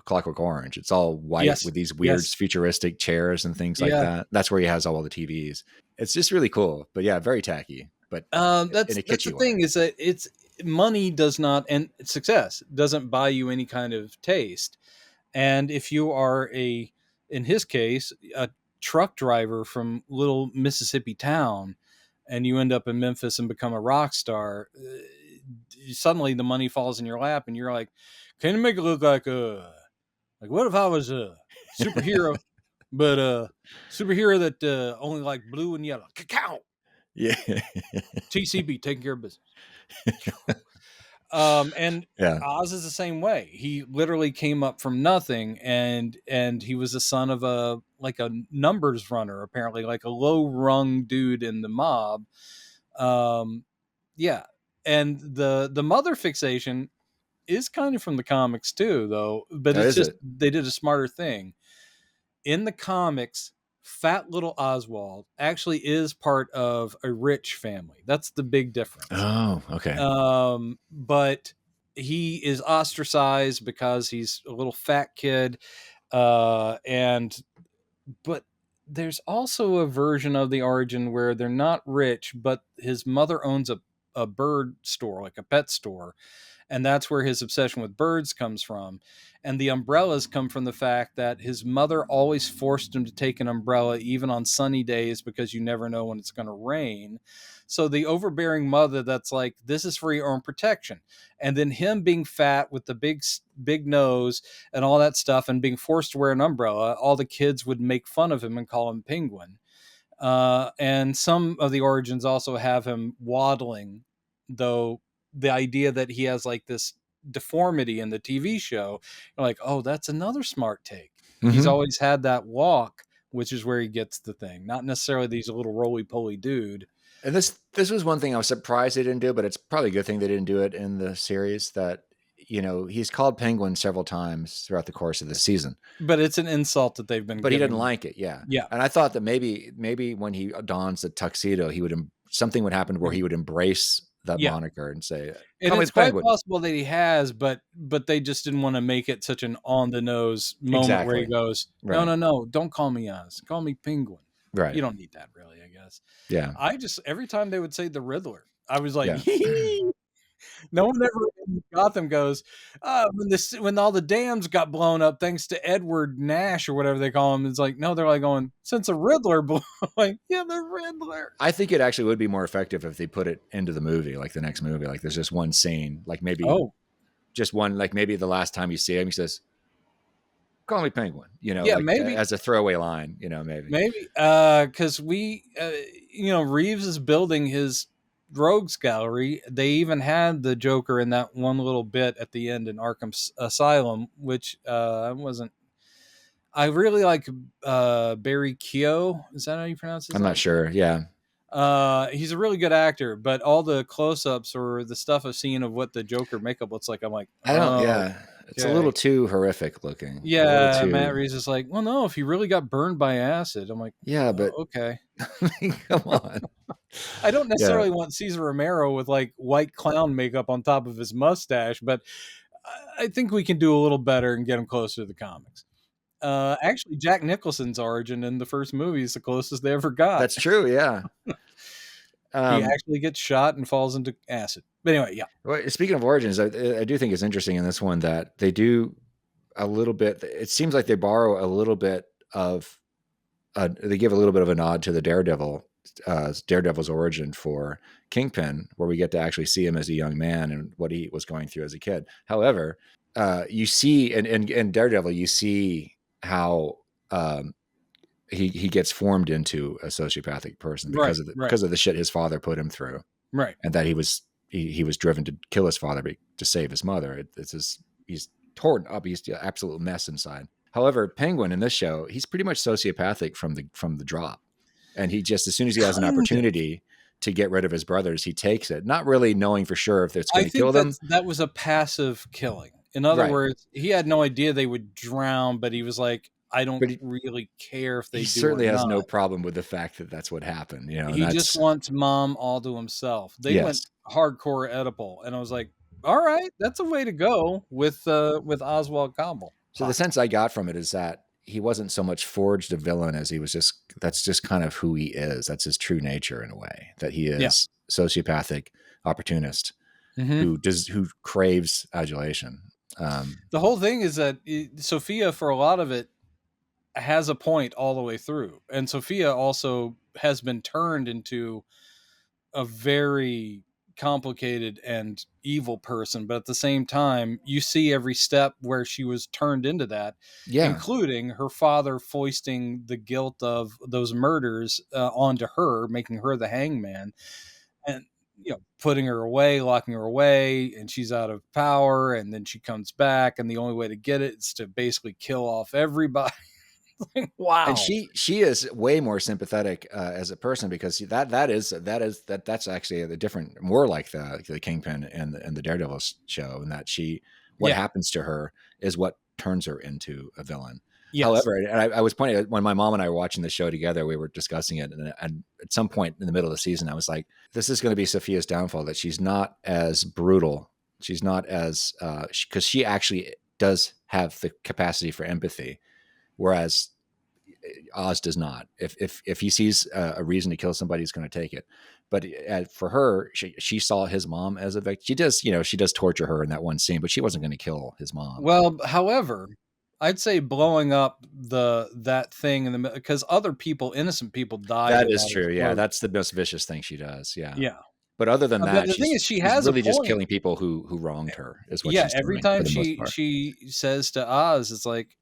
Clockwork Orange. It's all white with these weird futuristic chairs and things like that. That's where he has all the TVs. It's just really cool, but yeah, very tacky. But that's the thing is that it's money does not, and success doesn't buy you any kind of taste. And if you are in his case, a truck driver from little Mississippi town, and you end up in Memphis and become a rock star, suddenly the money falls in your lap and you're like, can you make it look like what if I was a superhero, but a superhero that only like blue and yellow? Cacao. Yeah. TCB, taking care of business. And Oz is the same way. He literally came up from nothing, and he was the son of a numbers runner, apparently, like a low rung dude in the mob. And the mother fixation is kind of from the comics too, though. But it's just they did a smarter thing. In the comics, fat little Oswald actually is part of a rich family. That's the big difference. Oh, okay. But he is ostracized because he's a little fat kid. But there's also a version of the origin where they're not rich, but his mother owns a bird store, like a pet store. And that's where his obsession with birds comes from. And the umbrellas come from the fact that his mother always forced him to take an umbrella, even on sunny days, because you never know when it's going to rain. So the overbearing mother that's like, this is for your own protection. And then him being fat with the big nose and all that stuff and being forced to wear an umbrella, all the kids would make fun of him and call him Penguin. And some of the origins also have him waddling, though the idea that he has like this deformity in the TV show, you're like, oh, that's another smart take. Mm-hmm. He's always had that walk, which is where he gets the thing, not necessarily these little roly-poly dude. And this was one thing I was surprised they didn't do, but it's probably a good thing they didn't do it in the series. That, you know, he's called Penguin several times throughout the course of the season. But it's an insult that they've been. But he didn't like it. Yeah. And I thought that maybe when he dons the tuxedo, something would happen where he would embrace that moniker and say, and it's quite possible that he has, but they just didn't want to make it such an on the nose moment where he goes, no, don't call me Oz, call me Penguin. Right. You don't need that, really, I guess. Yeah. Every time they would say the Riddler, I was like, no one ever in Gotham goes, when all the dams got blown up thanks to Edward Nash or whatever they call him. It's like, no, they're like going, since the Riddler blew, like, yeah, the Riddler. I think it actually would be more effective if they put it into the movie, like the next movie. Like there's just one scene, like maybe just one, like maybe the last time you see him, he says, call me Penguin, you know, maybe as a throwaway line, you know, maybe. Because Reeves is building his rogues gallery. They even had the Joker in that one little bit at the end in Arkham Asylum, which I really like Barry Keogh. Is that how you pronounce his name? I'm not sure. Yeah. He's a really good actor, but all the close-ups or the stuff I've seen of what the Joker makeup looks like, I'm like, it's a little too horrific looking. Yeah, Matt Reeves is like, well, no, if he really got burned by acid, I'm like, but okay, come on. I don't necessarily want Cesar Romero with like white clown makeup on top of his mustache, but I think we can do a little better and get him closer to the comics. Actually, Jack Nicholson's origin in the first movie is the closest they ever got. That's true. Yeah. He actually gets shot and falls into acid. But anyway, yeah. Well, speaking of origins, I do think it's interesting in this one that they do a little bit. It seems like they borrow a little bit of, they give a little bit of a nod to the Daredevil's origin for Kingpin, where we get to actually see him as a young man and what he was going through as a kid. However, you see in Daredevil, you see how he gets formed into a sociopathic person because of the shit his father put him through, right? And that he was driven to kill his father to save his mother. He's torn up. He's an absolute mess inside. However, Penguin in this show, he's pretty much sociopathic from the drop. And he just, as soon as he has an opportunity to get rid of his brothers, he takes it, not really knowing for sure if it's going to kill them. That was a passive killing. In other words, he had no idea they would drown, but he was like, I don't really care if they do. He certainly has no problem with the fact that that's what happened. You know, he just wants mom all to himself. They went hardcore Oedipal, and I was like, all right, that's a way to go with Oswald Cobblepot. So the sense I got from it is that he wasn't so much forged a villain as he was that's just kind of who he is. That's his true nature in a way, that he is sociopathic opportunist who craves adulation. The whole thing is that Sophia, for a lot of it, has a point all the way through. And Sophia also has been turned into a very complicated and evil person, but at the same time you see every step where she was turned into that, including her father foisting the guilt of those murders onto her, making her the hangman, and putting her away, locking her away, and she's out of power, and then she comes back, and the only way to get it is to basically kill off everybody. Wow. And she is way more sympathetic as a person, because that's actually the different, more like the Kingpin and the Daredevil show, and that what happens to her is what turns her into a villain. Yes. However, and I was pointing out, when my mom and I were watching the show together, we were discussing it, and at some point in the middle of the season, I was like, this is going to be Sophia's downfall, that she's not as brutal. She's not as because she actually does have the capacity for empathy, whereas Oz does not. If he sees a reason to kill somebody, he's going to take it. But for her, she saw his mom as a victim. She does torture her in that one scene, but she wasn't going to kill his mom. Well, however, I'd say blowing up that thing in the middle, because other people, innocent people, died. That is true. Yeah, that's the most vicious thing she does. Yeah. Yeah. But other than that, the thing is, she has really just killing people who wronged her. Is what she's every doing, time she says to Oz, it's like,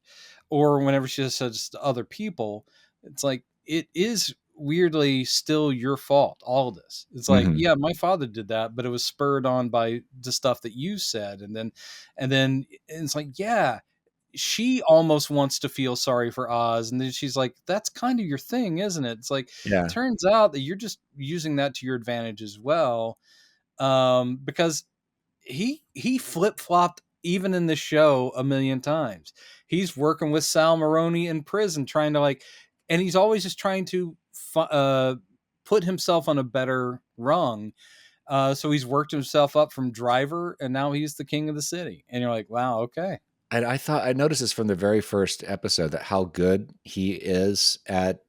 or whenever she says to other people, it's like, it is weirdly still your fault, all of this. It's like, yeah, my father did that, but it was spurred on by the stuff that you said. And then it's like, yeah, she almost wants to feel sorry for Oz. And then she's like, that's kind of your thing, isn't it? It's like, it turns out that you're just using that to your advantage as well. Because he flip-flopped even in the show a million times. He's working with Sal Maroni in prison, trying to and he's always just trying to put himself on a better rung. So he's worked himself up from driver, and now he's the king of the city. And you're like, wow, okay. And I noticed this from the very first episode, that how good he is at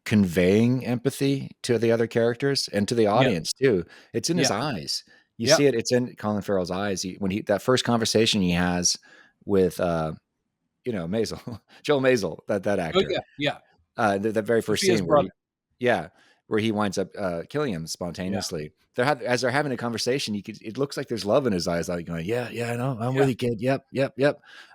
conveying empathy to the other characters and to the audience too. It's in his eyes. You see it. It's in Colin Farrell's eyes. That first conversation he has with, Maisel, Joel Maisel, that actor. Oh, yeah. That very first scene where he winds up killing him spontaneously. As they're having a conversation, it looks like there's love in his eyes, like going, yeah, I know, I'm with you, kid. Yep.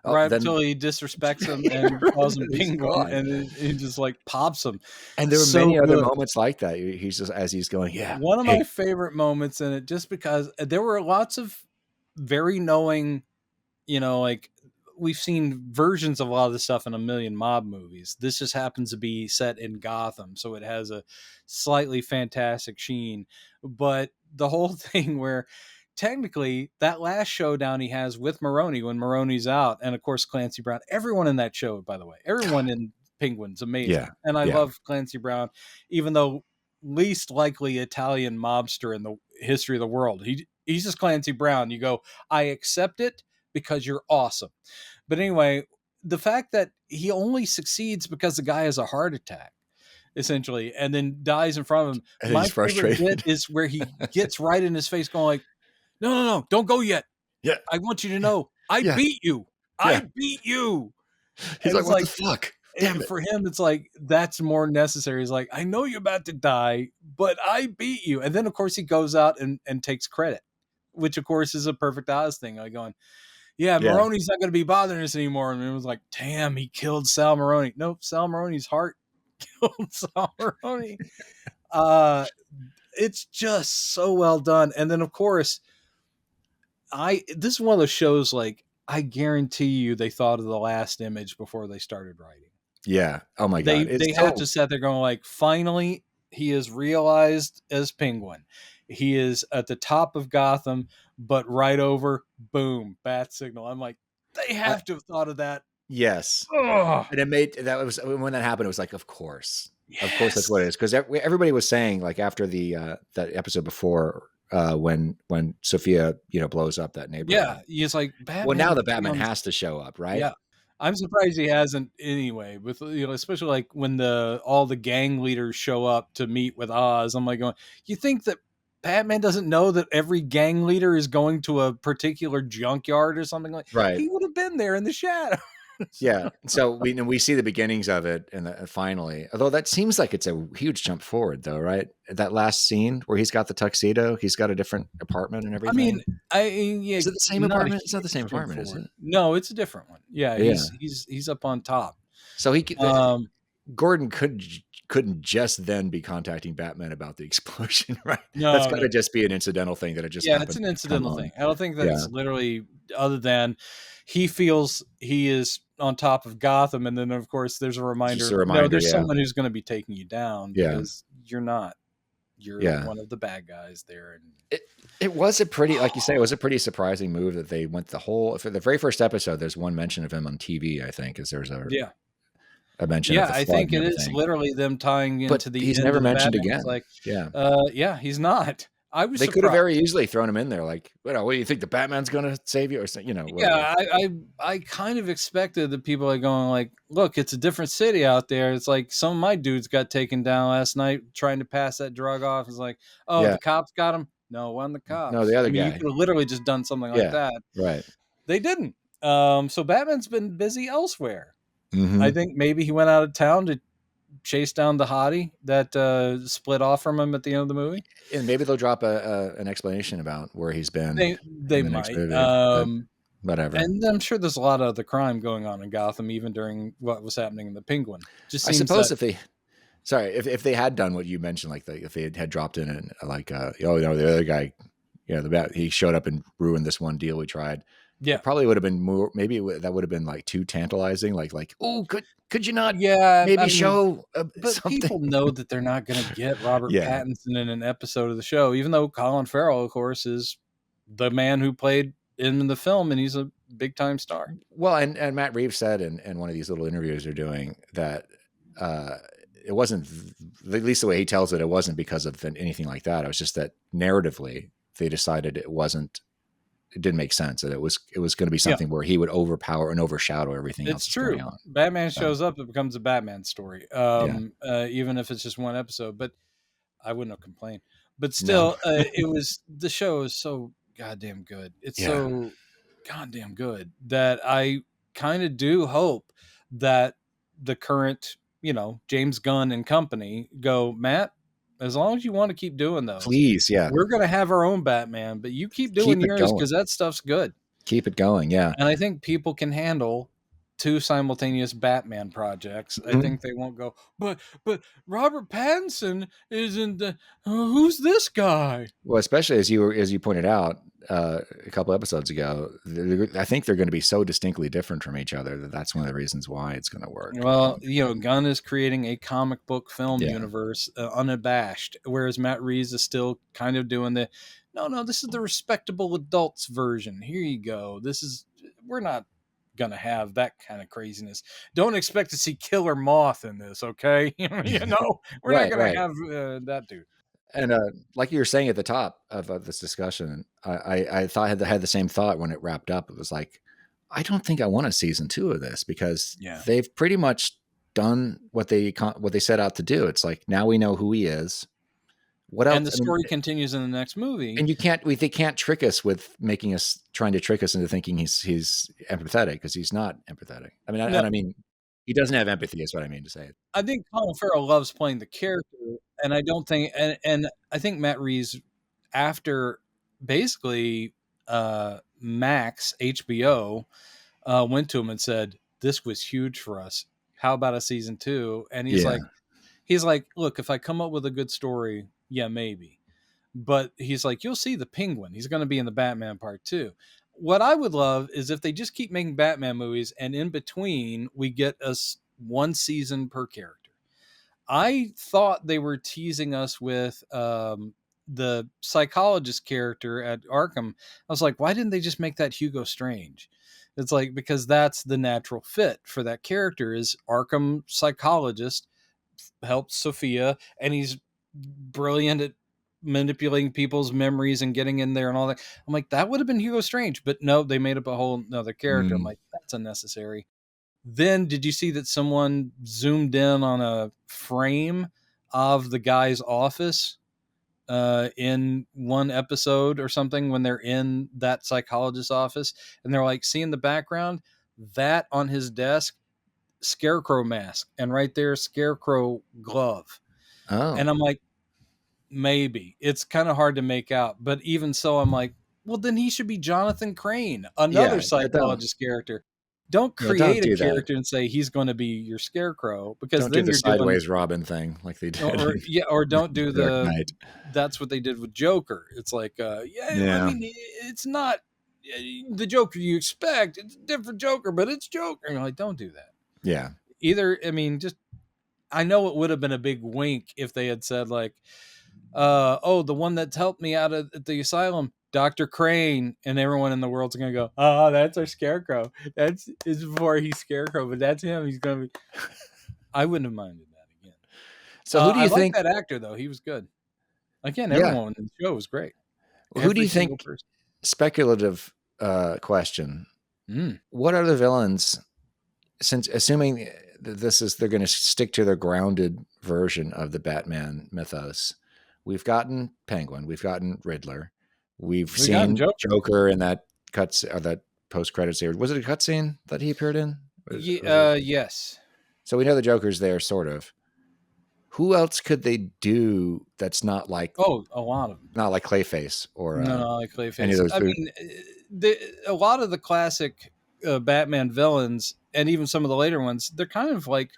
Oh, right, until he disrespects him and calls him Penguin, and he just pops him. And there were many other moments like that. He's just, as he's going, one of my favorite moments in it, just because there were lots of very knowing, we've seen versions of a lot of this stuff in a million mob movies. This just happens to be set in Gotham, so it has a slightly fantastic sheen. But the whole thing where technically that last showdown he has with Maroni, when Maroni's out, and of course Clancy Brown, everyone in that show, by the way, everyone in Penguin's amazing. Yeah. And I love Clancy Brown, even though least likely Italian mobster in the history of the world. He's just Clancy Brown. You go, I accept it because you're awesome. But anyway, the fact that he only succeeds because the guy has a heart attack, essentially, and then dies in front of him. And my favorite bit is where he gets right in his face going like, no, don't go yet. Yeah. I want you to know, I beat you. Yeah. I beat you. He's like, what the fuck? Damn it. For him, it's like, that's more necessary. He's like, I know you're about to die, but I beat you. And then, of course, he goes out and takes credit, which, of course, is a perfect Oz thing. Like going, Maroni's not going to be bothering us anymore. And it was like, damn, he killed Sal Maroni. Nope, Sal Maroni's heart killed Sal Maroni. It's just so well done. And then, of course, this is one of those shows, like, I guarantee you they thought of the last image before they started writing. Yeah. Oh my God. They have to sit there going like, finally, he is realized as Penguin. He is at the top of Gotham, but right over, boom, bat signal. I'm like, they have to have thought of that. Yes. Ugh. And it made, that was when that happened, it was like, of course. Yes. Of course that's what it is. Because everybody was saying, like, after the that episode before, when Sophia, blows up that neighborhood. Yeah, he's like, Batman. Well, now the Batman has to show up, right? Yeah. I'm surprised he hasn't anyway, with, especially like when all the gang leaders show up to meet with Oz. I'm like going, you think that Batman doesn't know that every gang leader is going to a particular junkyard or something like? Right. He would have been there in the shadow. Yeah. So we see the beginnings of it, and finally, although that seems like it's a huge jump forward, though, right? That last scene where he's got the tuxedo, he's got a different apartment and everything. I mean, yeah, is it the same apartment? It's not the same apartment, is it? No, it's a different one. Yeah, he's up on top. So Gordon couldn't just then be contacting Batman about the explosion, right? No, that's got to just be an incidental thing that it just happened. It's an incidental thing. I don't think that's literally, other than he feels he is on top of Gotham, and then of course there's a reminder. No, there's someone who's going to be taking you down because you're not. You're one of the bad guys there. And it was a pretty, like you say, it was a pretty surprising move that they went for the very first episode. There's one mention of him on TV, I think, there's a mention. Yeah, I think it is literally them tying into the. He's never mentioned again. Like, he's not. They could have very easily thrown him in there. Like, what do you think, the Batman's going to save you, or Yeah, I kind of expected that people are going like, look, it's a different city out there. It's like some of my dudes got taken down last night trying to pass that drug off. It's like, the cops got him. No, it wasn't the cops. No, the other guy. You could have literally just done something like that. Right. They didn't. So Batman's been busy elsewhere. Mm-hmm. I think maybe he went out of town to chase down the hottie that split off from him at the end of the movie. And maybe they'll drop an explanation about where he's been. They might. Whatever. And I'm sure there's a lot of other crime going on in Gotham, even during what was happening in the Penguin. I suppose if they had done what you mentioned, like if they had dropped in and like, the other guy, he showed up and ruined this one deal we tried. Yeah, it probably would have been more. Maybe that would have been like too tantalizing. Like, oh, could you not? Yeah, show. But something? People know that they're not going to get Robert Pattinson in an episode of the show, even though Colin Farrell, of course, is the man who played in the film, and he's a big time star. Well, and Matt Reeves said in one of these little interviews they're doing that it wasn't, at least the way he tells it wasn't because of anything like that. It was just that narratively they decided it didn't make sense, that it was going to be something where he would overpower and overshadow everything else. It's true. Going on. Batman shows up, it becomes a Batman story. Even if it's just one episode, but I wouldn't have complained. But still, the show is so goddamn good. It's so goddamn good that I kind of do hope that the current, James Gunn and company go, Matt, as long as you want to keep doing those, please, we're going to have our own Batman, but you keep doing yours because that stuff's good. Keep it going, yeah. And I think people can handle 2 simultaneous Batman projects. Mm-hmm. I think they won't go, but Robert Pattinson isn't. Who's this guy? Well, especially as you pointed out a couple episodes ago, I think they're going to be so distinctly different from each other that's one of the reasons why it's going to work. Well, Gunn is creating a comic book film universe, unabashed, whereas Matt Reeves is still kind of doing no, this is the respectable adults version. Here you go. We're not gonna have that kind of craziness. Don't expect to see Killer Moth in this, okay? We're not gonna have that dude. And like you were saying at the top of this discussion, I thought I had the same thought when it wrapped up. It was like, I don't think I want a season 2 of this because they've pretty much done what they set out to do. It's like, now we know who he is. What else? And the story continues in the next movie. And they can't trick us with trying to trick us into thinking he's empathetic, because he's not empathetic. I mean, I mean, he doesn't have empathy, is what I mean to say. I think Colin Farrell loves playing the character, and I don't think, and I think Matt Reeves, after basically Max HBO went to him and said, "This was huge for us. How about a season 2?" And he's like, "Look, if I come up with a good story, yeah, maybe." But he's like, "You'll see the Penguin. He's going to be in the Batman part 2." what I would love is if they just keep making Batman movies, and in between we get us one season per character. I thought they were teasing us with the psychologist character at Arkham. I was like, why didn't they just make that Hugo Strange? It's like, because that's the natural fit for that character, is Arkham psychologist, helps Sophia, and he's brilliant at manipulating people's memories and getting in there and all that. I'm like, that would have been Hugo Strange, but no, they made up a whole another character. I'm like, that's unnecessary. Then did you see that someone zoomed in on a frame of the guy's office in one episode or something when they're in that psychologist's office, and they're like, see in the background that on his desk, Scarecrow mask, and right there, Scarecrow glove. Oh. And I'm like, maybe. It's kind of hard to make out, but even so, I'm like, well, then he should be Jonathan Crane, another psychologist character. Don't create a character and say he's going to be your Scarecrow, because don't then do the you're sideways doing, Robin thing like they did. Or don't do the. That's what they did with Joker. It's like, I mean, it's not the Joker you expect. It's a different Joker, but it's Joker. And you're like, don't do that. Yeah. Either, I mean, just, I know it would have been a big wink if they had said like, the one that's helped me out at the asylum, Dr. Crane, and everyone in the world's gonna go, oh, that's our Scarecrow. It's before he's Scarecrow, but that's him. He's gonna be. I wouldn't have minded that again. So who do you think that actor though? He was good. Again, everyone in the show was great. Who do you think? Speculative question. What are the villains? Since assuming they're going to stick to their grounded version of the Batman mythos. We've gotten Penguin, we've gotten Riddler, we've seen Joker in that that post-credit series. Was it a cutscene that he appeared in? Yes. So we know the Joker's there, sort of. Who else could they do that's not like a lot of them, not like Clayface or not like Clayface. I mean, a lot of the classic Batman villains, and even some of the later ones, they're kind of like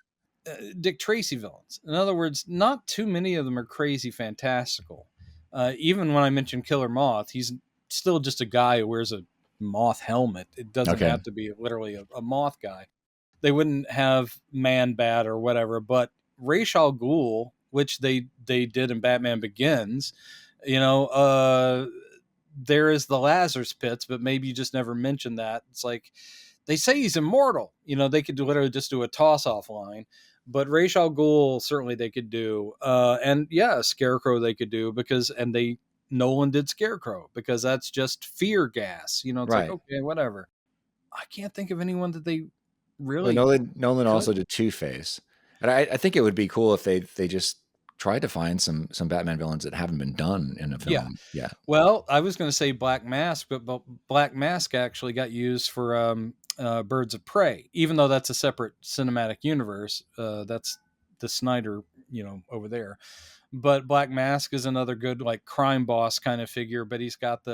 Dick Tracy villains. In other words, not too many of them are crazy fantastical. Even when I mentioned Killer Moth, he's still just a guy who wears a moth helmet. It doesn't have to be literally a moth guy. They wouldn't have Man-Bat or whatever, but Ra's al Ghul, which they did in Batman Begins, there is the Lazarus Pits, but maybe you just never mention that. It's like, they say he's immortal. They could literally just do a toss-off line. But Ra's al Ghul, certainly they could do. And yeah, Scarecrow they could do, Nolan did Scarecrow, because that's just fear gas. It's like, okay, whatever. I can't think of anyone that they really... Well, Nolan also did Two-Face. And I think it would be cool if they just tried to find some Batman villains that haven't been done in a film. Yeah. Well, I was going to say Black Mask, but Black Mask actually got used for Birds of Prey, even though that's a separate cinematic universe. That's the Snyder, over there. But Black Mask is another good like crime boss kind of figure, but he's got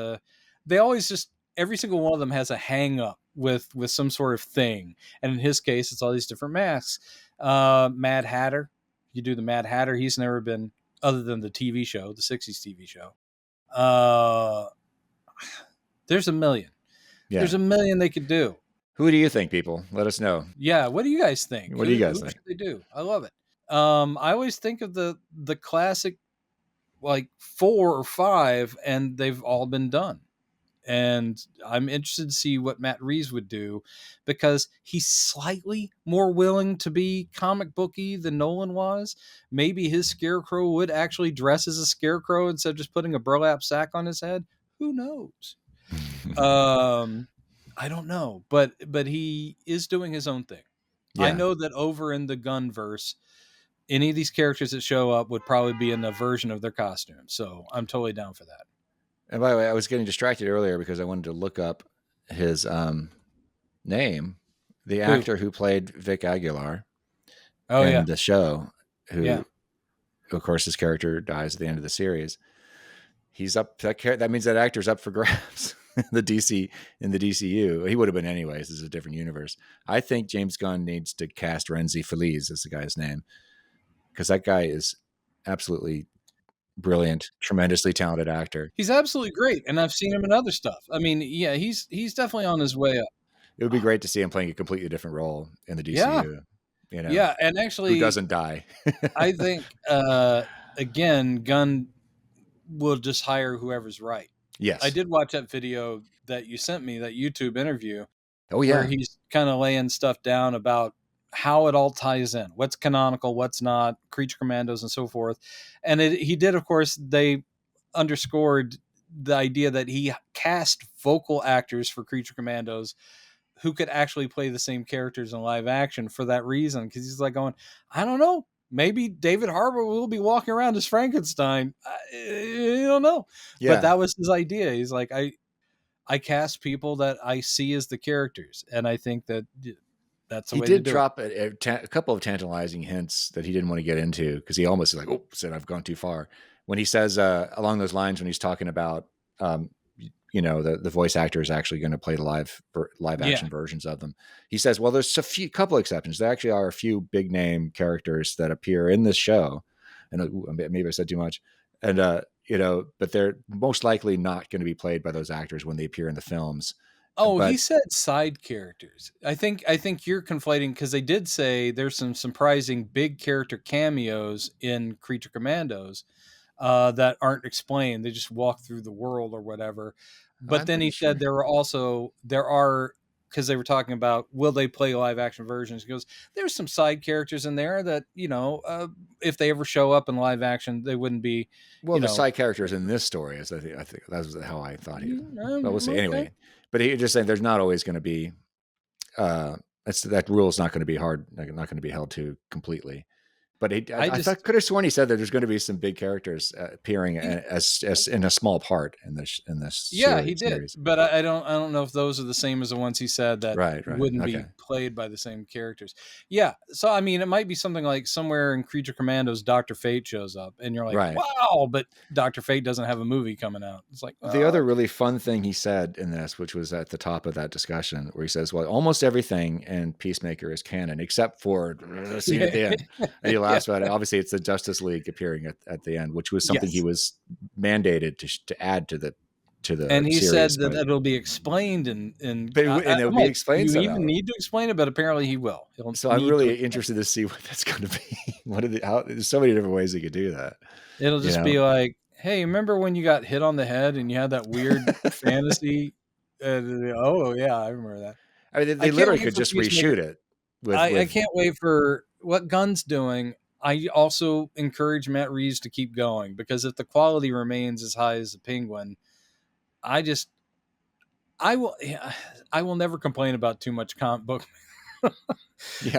they always just, every single one of them has a hang up with some sort of thing. And in his case, it's all these different masks. Mad Hatter, you do the Mad Hatter. He's never been, other than the TV show, the 60s TV show. There's a million. Yeah. There's a million they could do. Who do you think, people? Let us know. Yeah. What do you guys think? What do you guys think? Should they do? I love it. I always think of the classic, like 4 or 5, and they've all been done. And I'm interested to see what Matt Reeves would do, because he's slightly more willing to be comic booky than Nolan was. Maybe his Scarecrow would actually dress as a scarecrow instead of just putting a burlap sack on his head. Who knows? I don't know, but he is doing his own thing. Yeah. I know that over in the Gunn verse, any of these characters that show up would probably be in a version of their costume. So I'm totally down for that. And by the way, I was getting distracted earlier because I wanted to look up his name, the actor who played Vic Aguilar in the show, who, of course, his character dies at the end of the series. He's up. That means that actor's up for grabs in the DCU. He would have been anyways. This is a different universe. I think James Gunn needs to cast Renzi Feliz as the guy's name, because that guy is absolutely brilliant, tremendously talented actor. He's absolutely great, and I've seen him in other stuff. I mean, yeah, he's definitely on his way up. It would be great to see him playing a completely different role in the DCU. Yeah. You know, yeah, and actually, who doesn't die? I think again, Gunn will just hire whoever's right. Yes, I did watch that video that you sent me, that YouTube interview. Oh yeah, where he's kind of laying stuff down about how it all ties in, what's canonical, what's not, Creature Commandos and so forth. And he did, of course, they underscored the idea that he cast vocal actors for Creature Commandos who could actually play the same characters in live action for that reason. Because he's like going, I don't know, maybe David Harbour will be walking around as Frankenstein. I don't know. Yeah. But that was his idea. He's like, I cast people that I see as the characters, and I think that that's the way to do it. He did drop a couple of tantalizing hints that he didn't want to get into, because he almost is like, "Oh, said I've gone too far." When he says along those lines, when he's talking about, the voice actor is actually going to play the live action versions of them, he says, "Well, there's a couple exceptions. There actually are a few big name characters that appear in this show," and maybe I said too much, and but they're most likely not going to be played by those actors when they appear in the films. He said side characters. I think you're conflating, because they did say there's some surprising big character cameos in Creature Commandos that aren't explained. They just walk through the world or whatever. But then he said there are, because they were talking about, will they play live action versions? He goes, there's some side characters in there that, if they ever show up in live action, they wouldn't be. Well, the side characters in this story is, I think that was how I thought he. But we'll see anyway. But he just saying there's not always going to be. That rule is not going to be hard, not going to be held to completely. But I could have sworn he said that there's going to be some big characters appearing as in a small part in this. Yeah, he did. Series. But I don't know if those are the same as the ones he said that wouldn't be played by the same characters. Yeah, so I mean, it might be something like somewhere in Creature Commandos, Dr. Fate shows up, and you're like, wow, but Dr. Fate doesn't have a movie coming out. It's like the other really fun thing he said in this, which was at the top of that discussion, where he says, "Well, almost everything in Peacemaker is canon except for the scene at the end." And he laughs about it. Obviously, it's the Justice League appearing at the end, which was something he was mandated to add to the. And he said that it'll be explained, and it'll be explained. You even need to explain it, but apparently he will. So I'm really interested to see what that's going to be. There's so many different ways he could do that. It'll just be like, hey, remember when you got hit on the head and you had that weird fantasy? Oh yeah, I remember that. I mean, they literally could just reshoot it. I can't wait for what Gunn's doing. I also encourage Matt Reeves to keep going, because if the quality remains as high as the Penguin, I will never complain about too much comic book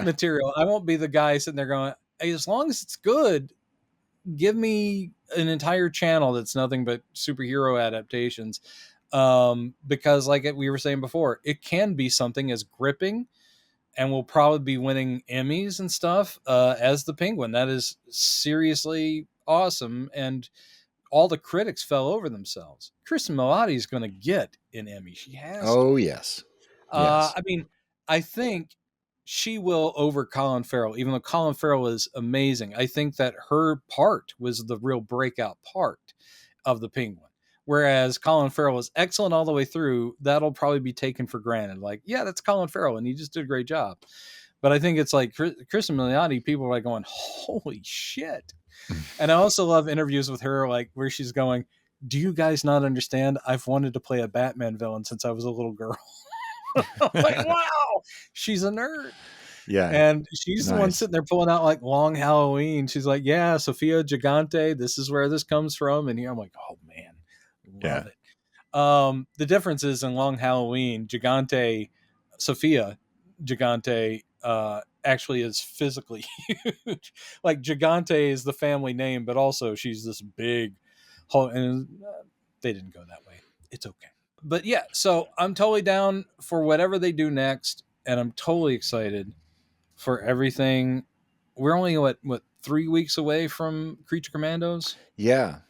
material. I won't be the guy sitting there going, hey, as long as it's good, give me an entire channel that's nothing but superhero adaptations. Because like we were saying before, it can be something as gripping, and will probably be winning Emmys and stuff as the Penguin. That is seriously awesome. And all the critics fell over themselves. Kristen Milotti is going to get an Emmy. She has. Oh, yes. I mean, I think she will over Colin Farrell, even though Colin Farrell is amazing. I think that her part was the real breakout part of the Penguin. Whereas Colin Farrell is excellent all the way through. That'll probably be taken for granted. Like, yeah, that's Colin Farrell, and he just did a great job. But I think it's like Kristen Milioti, people are like going, holy shit. And I also love interviews with her, like where she's going, do you guys not understand? I've wanted to play a Batman villain since I was a little girl. Like, wow, she's a nerd. Yeah. And she's the one sitting there pulling out like Long Halloween. She's like, yeah, Sofia Gigante, this is where this comes from. And I'm like, oh man, love it. The difference is in Long Halloween, Sofia Gigante, actually is physically huge. Like Gigante is the family name, but also she's this big whole, and they didn't go that way. It's okay. But yeah, so I'm totally down for whatever they do next, and I'm totally excited for everything. We're only what 3 weeks away from Creature Commandos? Yeah.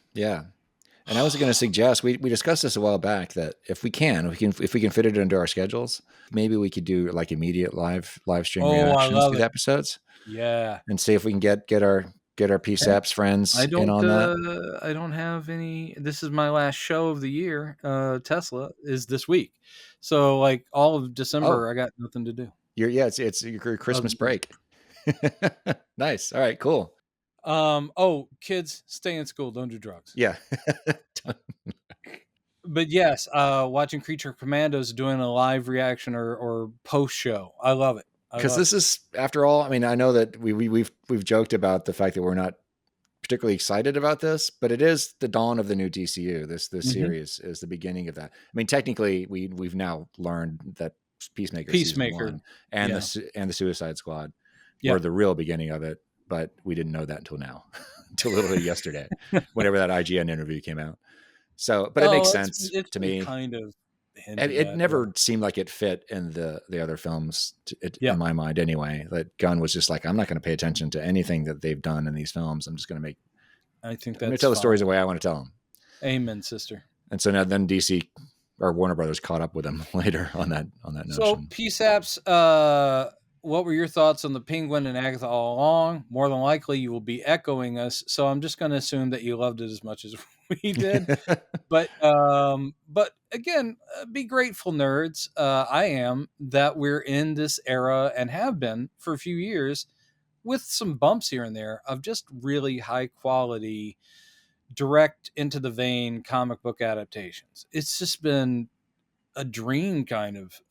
And I was going to suggest, we discussed this a while back, that if we can fit it into our schedules, maybe we could do like immediate live stream reactions to the episodes. Yeah. And see if we can get get our PSAPs friends in on that? I don't have any. This is my last show of the year. Tesla is this week, so like all of December, I got nothing to do. It's your Christmas break. Nice. All right, cool. Kids, stay in school. Don't do drugs. Yeah. But yes, watching Creature Commandos doing a live reaction or post show. I love it. Because this is, after all, I mean, I know that we've joked about the fact that we're not particularly excited about this, but it is the dawn of the new DCU. This series is the beginning of that. I mean, technically, we've now learned that Peacemaker season 1 and the Suicide Squad were the real beginning of it, but we didn't know that until now, until literally yesterday, whenever that IGN interview came out. So, but it makes sense to me. Kind of. It never seemed like it fit in the other films in my mind anyway. That Gunn was just like, I'm not going to pay attention to anything that they've done in these films. I'm just going to I'm going to tell the stories the way I want to tell them. Amen, sister. And so now then DC or Warner Brothers caught up with them later on that notion. So PSAPs, what were your thoughts on the Penguin and Agatha all along? More than likely you will be echoing us. So I'm just going to assume that you loved it as much as we did. But again, be grateful, nerds. I am, that we're in this era and have been for a few years with some bumps here and there of just really high quality, direct into the vein comic book adaptations. It's just been a dream kind of.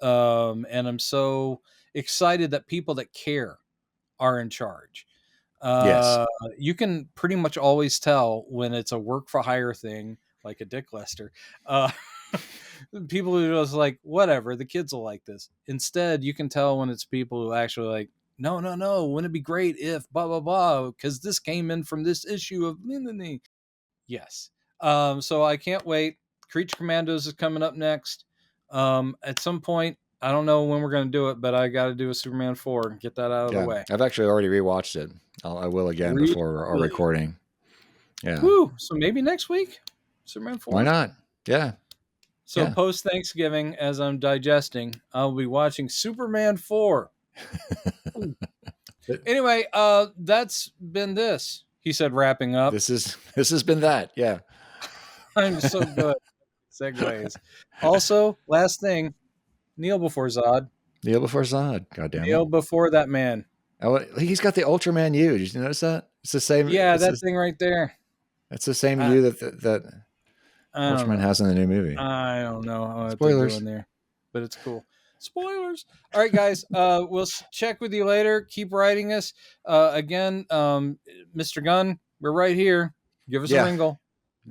And I'm so excited that people that care are in charge. Yes. You can pretty much always tell when it's a work for hire thing, like a Dick Lester. People who are just like, whatever, the kids will like this. Instead, you can tell when it's people who actually like, no, wouldn't it be great if blah, blah, blah, because this came in from this issue of... Yes. So I can't wait. Creature Commandos is coming up next. At some point, I don't know when we're going to do it, but I got to do a Superman 4 and get that out of the way. I've actually already rewatched it. I will again before our recording. Yeah. Woo! So maybe next week, Superman 4. Why not? Yeah. So post Thanksgiving, as I'm digesting, I'll be watching Superman 4. Anyway, that's been this. He said, wrapping up. This has been that. Yeah. I'm so good. Segues. Also, last thing, kneel before Zod. Kneel before Zod. God damn it. Kneel before that man. Oh, he's got the Ultraman U. Did you notice that? It's the same. Yeah, that thing right there. It's the same U that Ultraman has in the new movie. I don't know how Spoilers in there, but it's cool. Spoilers. All right, guys. We'll check with you later. Keep writing us. Again, Mr. Gunn, we're right here. Give us a ringle.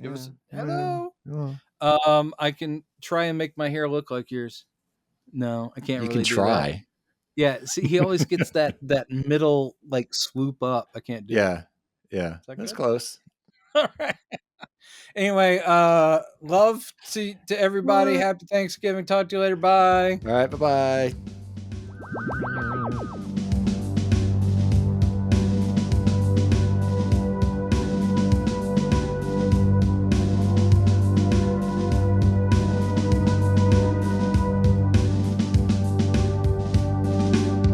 Give us hello. I can try and make my hair look like yours. No, I can't. You really can try. That. Yeah. See, he always gets that middle like swoop up. I can't do. Yeah. Yeah. That's close. All right. Anyway, love to everybody. Happy Thanksgiving. Talk to you later. Bye. All right. Bye-bye.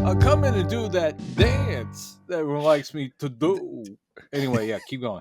I'll come in and do that dance that everyone likes me to do. Anyway, yeah, keep going.